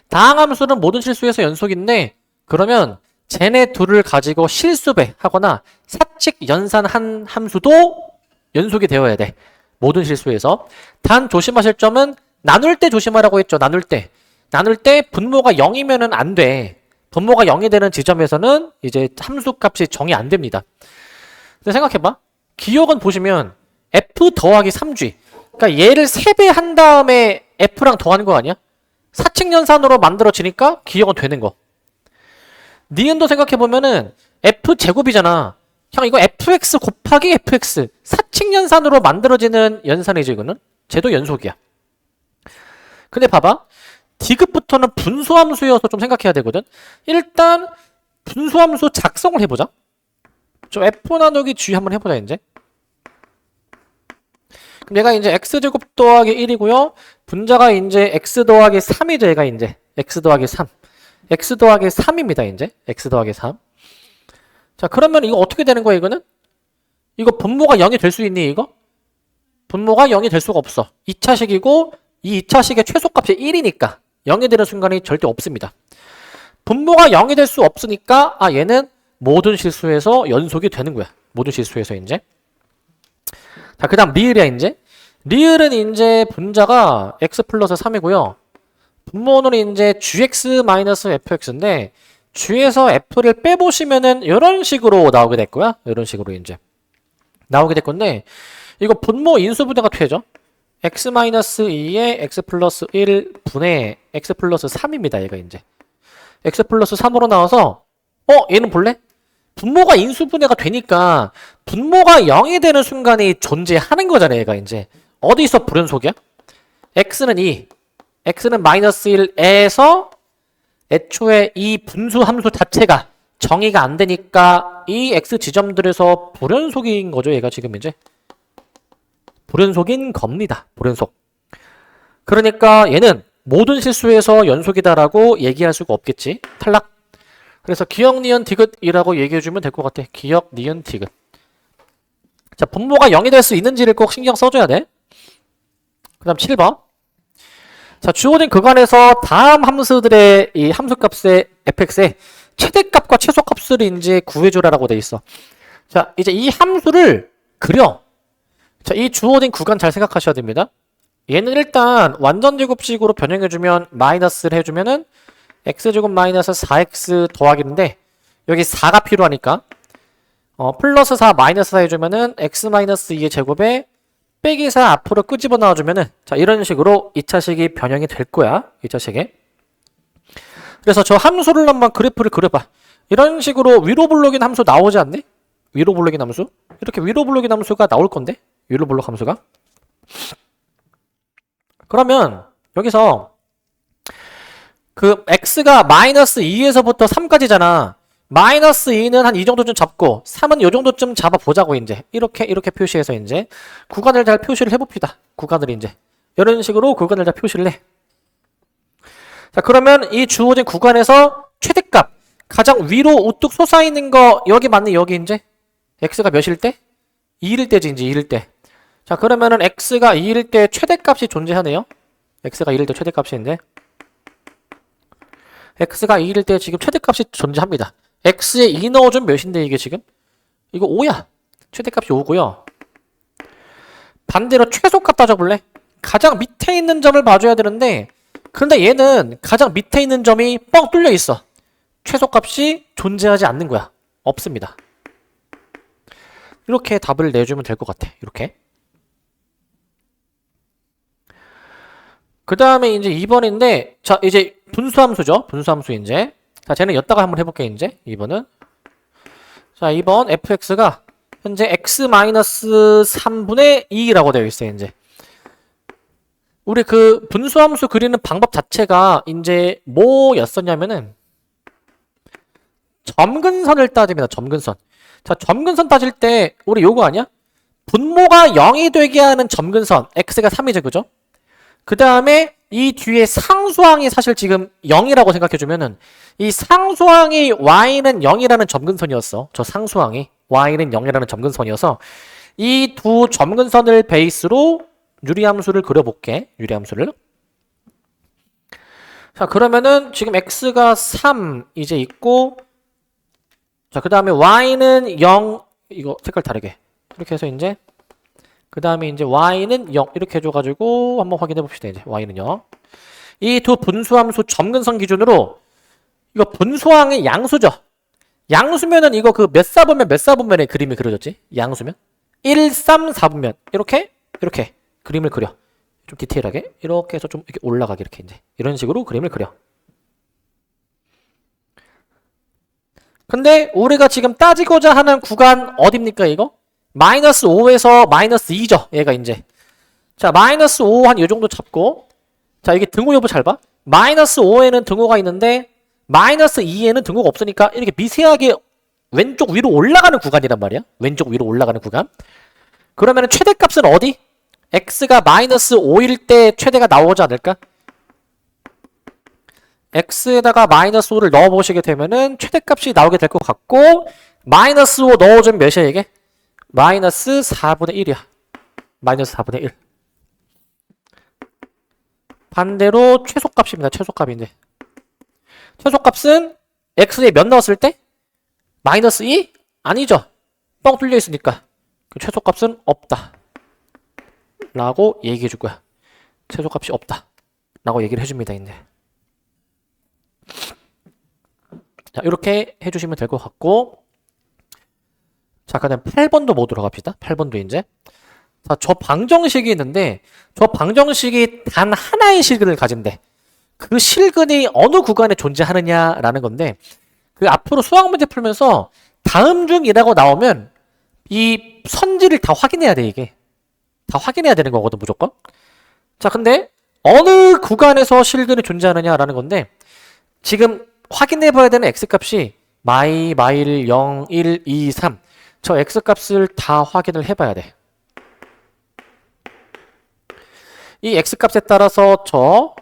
다항함수는 모든 실수에서 연속인데 그러면 쟤네 둘을 가지고 실수배 하거나 사칙 연산한 함수도 연속이 되어야 돼. 모든 실수에서. 단 조심하실 점은 나눌 때 조심하라고 했죠. 나눌 때. 나눌 때 분모가 0이면은 안 돼. 분모가 0이 되는 지점에서는 이제 함수값이 정의 안 됩니다. 근데 생각해봐. 기억은 보시면 f 더하기 3g. 그러니까 얘를 3배 한 다음에 f랑 더하는 거 아니야? 사칙연산으로 만들어지니까 기억은 되는 거. 니은도 생각해보면은 f제곱이잖아. 그냥 이거 fx 곱하기 fx 사칙연산으로 만들어지는 연산이지 이거는. 쟤도 연속이야. 근데 봐봐. D급부터는 분수함수여서 좀 생각해야 되거든. 일단 분수함수 작성을 해보자. 좀 f 나누기 g 한번 해보자 이제. 그럼 얘가 이제 x제곱 더하기 1이고요. 분자가 이제 x 더하기 3이죠. 얘가 이제 x 더하기 3. x 더하기 3입니다. 이제 x 더하기 3. 자, 그러면 이거 어떻게 되는 거야 이거는? 이거 분모가 0이 될 수 있니 이거? 분모가 0이 될 수가 없어. 2차식이고 이 2차식의 최소값이 1이니까 0이 되는 순간이 절대 없습니다. 분모가 0이 될 수 없으니까 얘는 모든 실수에서 연속이 되는 거야. 모든 실수에서 이제. 자, 그 다음 리을이야 이제. 리을은 이제 분자가 x 플러스 3이고요. 분모는 이제 gx-fx인데 g에서 f를 빼보시면은 이런 식으로 나오게 될 거야. 이런 식으로 이제 나오게 될 건데 이거 분모 인수분해가 되죠. x-2에 x 플러스 1 분의 x 플러스 3입니다. 얘가 이제 x 플러스 3으로 나와서 얘는 볼래? 분모가 인수분해가 되니까 분모가 0이 되는 순간이 존재하는 거잖아. 얘가 이제 어디서 불연속이야? x는 2 x는 마이너스 1에서 애초에 이 분수 함수 자체가 정의가 안 되니까 이 x 지점들에서 불연속인 거죠. 얘가 지금 이제 불연속인 겁니다. 불연속. 그러니까 얘는 모든 실수에서 연속이다라고 얘기할 수가 없겠지. 탈락. 그래서 기억, 니은, 디귿이라고 얘기해주면 될 것 같아. 기억, 니은, 디귿. 자, 분모가 0이 될 수 있는지를 꼭 신경 써줘야 돼. 그 다음 7번. 자, 주어진 구간에서 다음 함수들의 이 함수값의 fx의 최대값과 최소값을 이제 구해줘라라고 돼 있어. 자, 이제 이 함수를 그려. 자, 이 주어진 구간 잘 생각하셔야 됩니다. 얘는 일단 완전제곱식으로 변형해주면 마이너스를 해주면은 x제곱 마이너스 4x 더하기인데 여기 4가 필요하니까 플러스 4 마이너스 4 해주면은 x 마이너스 2의 제곱에 빼기 4 앞으로 끄집어 나와주면은 자 이런 식으로 2차식이 변형이 될 거야. 2차식에. 그래서 저 함수를 한번 그래프를 그려봐. 이런 식으로 위로 블록인 함수 나오지 않네? 위로 블록인 함수? 이렇게 위로 블록인 함수가 나올 건데? 위로 블록 함수가? 그러면 여기서 그 x가 마이너스 2에서부터 3까지잖아. 마이너스 2는 한 이 정도쯤 잡고 3은 이 정도쯤 잡아보자고 이제 이렇게 표시해서 이제 구간을 잘 표시를 해봅시다. 구간을 이제 이런 식으로 구간을 잘 표시를 해. 자 그러면 이 주어진 구간에서 최대값 가장 위로 우뚝 솟아있는 거 여기 맞네. 여기 이제 x가 몇일 때? 2일 때지 이제 2일 때. 자 그러면은 x가 2일 때 최대값이 존재하네요. x가 2일 때 최대값인데 x가 2일 때 지금 최대값이 존재합니다. x에 2 넣어주면 몇인데 이게 지금? 이거 5야. 최대값이 5고요. 반대로 최소값 따져볼래? 가장 밑에 있는 점을 봐줘야 되는데 근데 얘는 가장 밑에 있는 점이 뻥 뚫려 있어. 최소값이 존재하지 않는 거야. 없습니다. 이렇게 답을 내주면 될 것 같아. 이렇게. 그 다음에 이제 2번인데 자 이제 분수함수죠. 분수함수 이제 자 쟤는 였다가 한번 해볼게 이제 2번은 자 2번 fx가 현재 x-3분의 2라고 되어 있어요. 이제 우리 그 분수함수 그리는 방법 자체가 이제 뭐였었냐면은 점근선을 따집니다. 점근선. 자 점근선 따질 때 우리 요거 아니야? 분모가 0이 되게 하는 점근선 x가 3이죠. 그죠? 그 다음에 이 뒤에 상수항이 사실 지금 0이라고 생각해주면은 이 상수항이 y는 0이라는 점근선이었어. 저 상수항이 y는 0이라는 점근선이어서 이 두 점근선을 베이스로 유리함수를 그려볼게. 유리함수를. 자 그러면은 지금 x가 3 이제 있고 자 그 다음에 y는 0 이거 색깔 다르게 이렇게 해서 이제 그 다음에 이제 y는 0 이렇게 해줘가지고 한번 확인해 봅시다. 이제 y는 0. 이 두 분수함수 점근선 기준으로 이거 분수항의 양수죠. 양수면은 이거 그 몇 사분면 몇 사분면의 그림이 그려졌지? 양수면 1, 3, 4분면 이렇게 그림을 그려. 좀 디테일하게 이렇게 해서 좀 이렇게 올라가게 이렇게 이제 이런 식으로 그림을 그려. 근데 우리가 지금 따지고자 하는 구간 어딥니까 이거? 마이너스 5에서 마이너스 2죠. 얘가 이제. 자, 마이너스 5 한 요 정도 잡고. 자, 이게 등호 여부 잘 봐. 마이너스 5에는 등호가 있는데 마이너스 2에는 등호가 없으니까 이렇게 미세하게 왼쪽 위로 올라가는 구간이란 말이야. 왼쪽 위로 올라가는 구간. 그러면 최대값은 어디? x가 마이너스 5일 때 최대가 나오지 않을까? x에다가 마이너스 5를 넣어보시게 되면은 최대값이 나오게 될 것 같고 마이너스 5 넣어주면 몇이야 이게? 마이너스 4분의 1이야. 마이너스 4분의 1. 반대로 최소값입니다. 최소값인데. 최소값은 x에 몇 넣었을 때? 마이너스 2? 아니죠. 뻥 뚫려 있으니까. 그 최소값은 없다. 라고 얘기해 줄 거야. 최소값이 없다. 라고 얘기를 해줍니다. 이제. 자, 이렇게 해주시면 될 것 같고. 자, 그다음 8번도 모드로 갑시다. 8번도 이제. 자, 저 방정식이 있는데 저 방정식이 단 하나의 실근을 가진대. 그 실근이 어느 구간에 존재하느냐라는 건데 그 앞으로 수학 문제 풀면서 다음 중이라고 나오면 이 선지를 다 확인해야 돼. 이게. 다 확인해야 되는 거거든 무조건. 자, 근데 어느 구간에서 실근이 존재하느냐라는 건데 지금 확인해 봐야 되는 x값이 마일, 0, 1, 2, 3 저 x값을 다 확인을 해봐야 돼. 이 x값에 따라서 저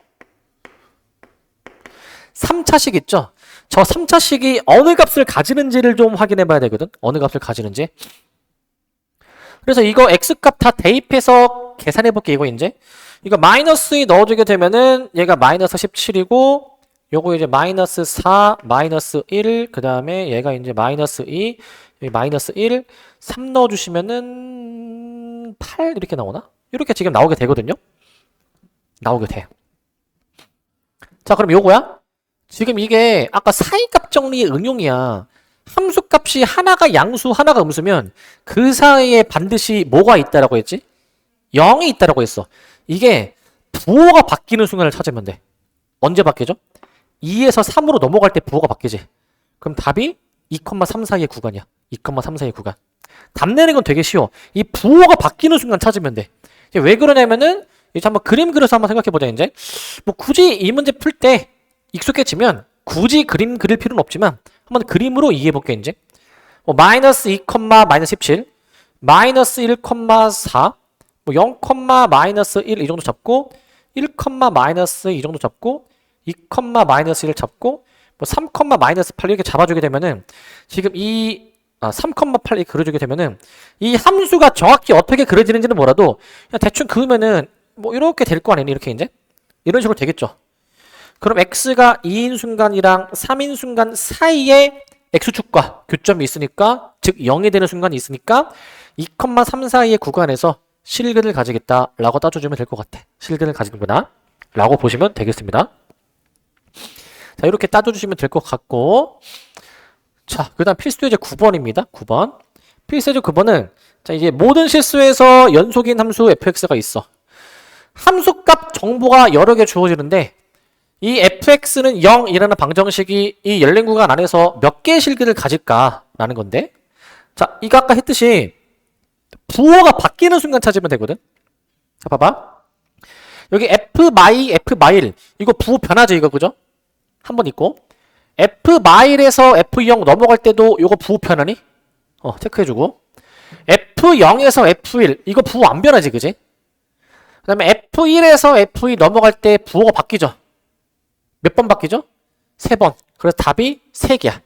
3차식 있죠? 저 3차식이 어느 값을 가지는지를 좀 확인해 봐야 되거든. 어느 값을 가지는지. 그래서 이거 x값 다 대입해서 계산해 볼게. 이거 이제 이거 마이너스 2 넣어주게 되면은 얘가 마이너스 17이고 요거 이제 마이너스 4, 마이너스 1, 그 다음에 얘가 이제 마이너스 2, 여기 마이너스 1, 3 넣어주시면은 8 이렇게 나오나? 이렇게 지금 나오게 되거든요. 나오게 돼. 자, 그럼 요거야? 지금 이게 아까 사이값 정리의 응용이야. 함수값이 하나가 양수, 하나가 음수면 그 사이에 반드시 뭐가 있다라고 했지? 0이 있다라고 했어. 이게 부호가 바뀌는 순간을 찾으면 돼. 언제 바뀌죠? 2에서 3으로 넘어갈 때 부호가 바뀌지. 그럼 답이 2,3 사이의 구간이야. 2,3 사이의 구간. 답 내는 건 되게 쉬워. 이 부호가 바뀌는 순간 찾으면 돼. 이제 왜 그러냐면은 이제 한번 그림 그려서 한번 생각해보자. 이제 뭐 굳이 이 문제 풀 때 익숙해지면 굳이 그림 그릴 필요는 없지만 한번 그림으로 이해해볼게. 이제 마이너스 2, 마이너스 17, 마이너스 1,4, 뭐 0, 마이너스 1 이 정도 잡고 1, 마이너스 2 정도 잡고 2, 마이너스 1 잡고 뭐 3, 마이너스 8 이렇게 잡아주게 되면은 지금 3, 8 이렇게 그려주게 되면은 이 함수가 정확히 어떻게 그려지는지는 몰라도 그냥 대충 그으면은 뭐 이렇게 될 거 아니니. 이렇게 이제 이런 식으로 되겠죠. 그럼 x가 2인 순간이랑 3인 순간 사이에 x축과 교점이 있으니까 즉 0이 되는 순간이 있으니까 2,3 사이의 구간에서 실근을 가지겠다 라고 따져주면 될 것 같아. 실근을 가지는구나 라고 보시면 되겠습니다. 자, 이렇게 따져주시면 될 것 같고, 자, 그 다음 필수예제 9번입니다. 9번. 필수예제 9번은 자, 이제 모든 실수에서 연속인 함수 fx가 있어. 함수값 정보가 여러 개 주어지는데 이 fx는 0이라는 방정식이 이 열린 구간 안에서 몇 개의 실근을 가질까라는 건데, 자, 이거 아까 했듯이 부호가 바뀌는 순간 찾으면 되거든. 자, 봐봐. 여기 f 마이, f 마일 이거 부호 변하죠, 이거 그죠? 한번 있고 f 마일에서 f0 넘어갈 때도 이거 부호 변하니? 체크해주고 f0에서 f1 이거 부호 안 변하지, 그지? 그 다음에 f1에서 f2 넘어갈 때 부호가 바뀌죠. 몇 번 바뀌죠? 3번. 그래서 답이 3개야.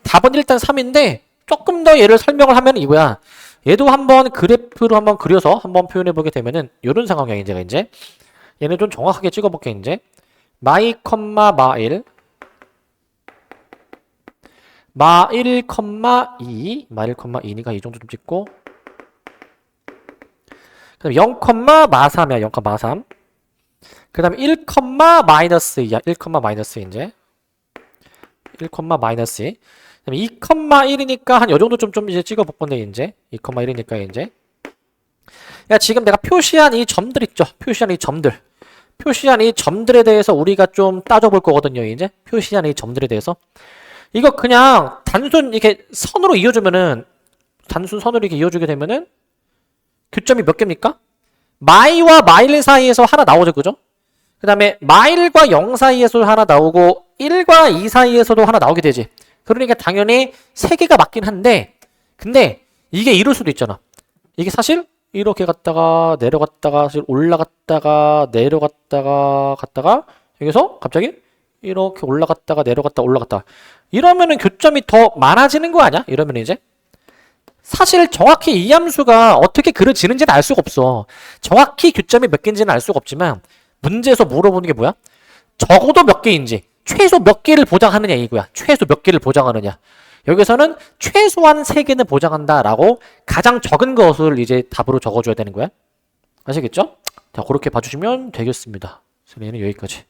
답은 일단 3인데 조금 더 얘를 설명을 하면 이거야. 얘도 한번 그래프로 한번 그려서 한번 표현해 보게 되면은 이런 상황이야. 이제 얘는 좀 정확하게 찍어볼게. 이제 마이, 마일, 마1, 2, 마일, 2니까 이 정도 좀 찍고, 그 다음에 0, 마3이야. 0, 마3. 그 다음에 1, 마이너스 2야. 1, 마이너스 2 이제 1, 마이너스 2. 그 다음에 2, 1이니까 한 요 정도 좀 이제 찍어볼 건데, 이제 2, 1이니까 이제 야, 지금 내가 표시한 이 점들 있죠? 표시한 이 점들에 대해서 우리가 좀 따져볼 거거든요. 이제 표시한 이 점들에 대해서 이거 그냥 단순 이렇게 선으로 이어주면은, 단순 선으로 이렇게 이어주게 되면은 교점이 몇 개입니까? 마이와 마일 사이에서 하나 나오죠, 그죠? 그 다음에 마일과 0 사이에서 하나 나오고 1과 2 사이에서도 하나 나오게 되지. 그러니까 당연히 3개가 맞긴 한데, 근데 이게 이럴 수도 있잖아. 이게 사실 이렇게 갔다가 내려갔다가 올라갔다가 내려갔다가 갔다가 여기서 갑자기 이렇게 올라갔다가 내려갔다 이러면은 교점이 더 많아지는 거 아니야? 이러면 이제 사실 정확히 이 함수가 어떻게 그려지는지는 알 수가 없어. 정확히 교점이 몇 개인지는 알 수가 없지만 문제에서 물어보는 게 뭐야? 적어도 몇 개인지, 최소 몇 개를 보장하느냐 이거야. 최소 몇 개를 보장하느냐. 여기서는 최소한 3개는 보장한다라고 가장 적은 것을 이제 답으로 적어줘야 되는 거야. 아시겠죠? 자, 그렇게 봐주시면 되겠습니다. 선생님은 여기까지.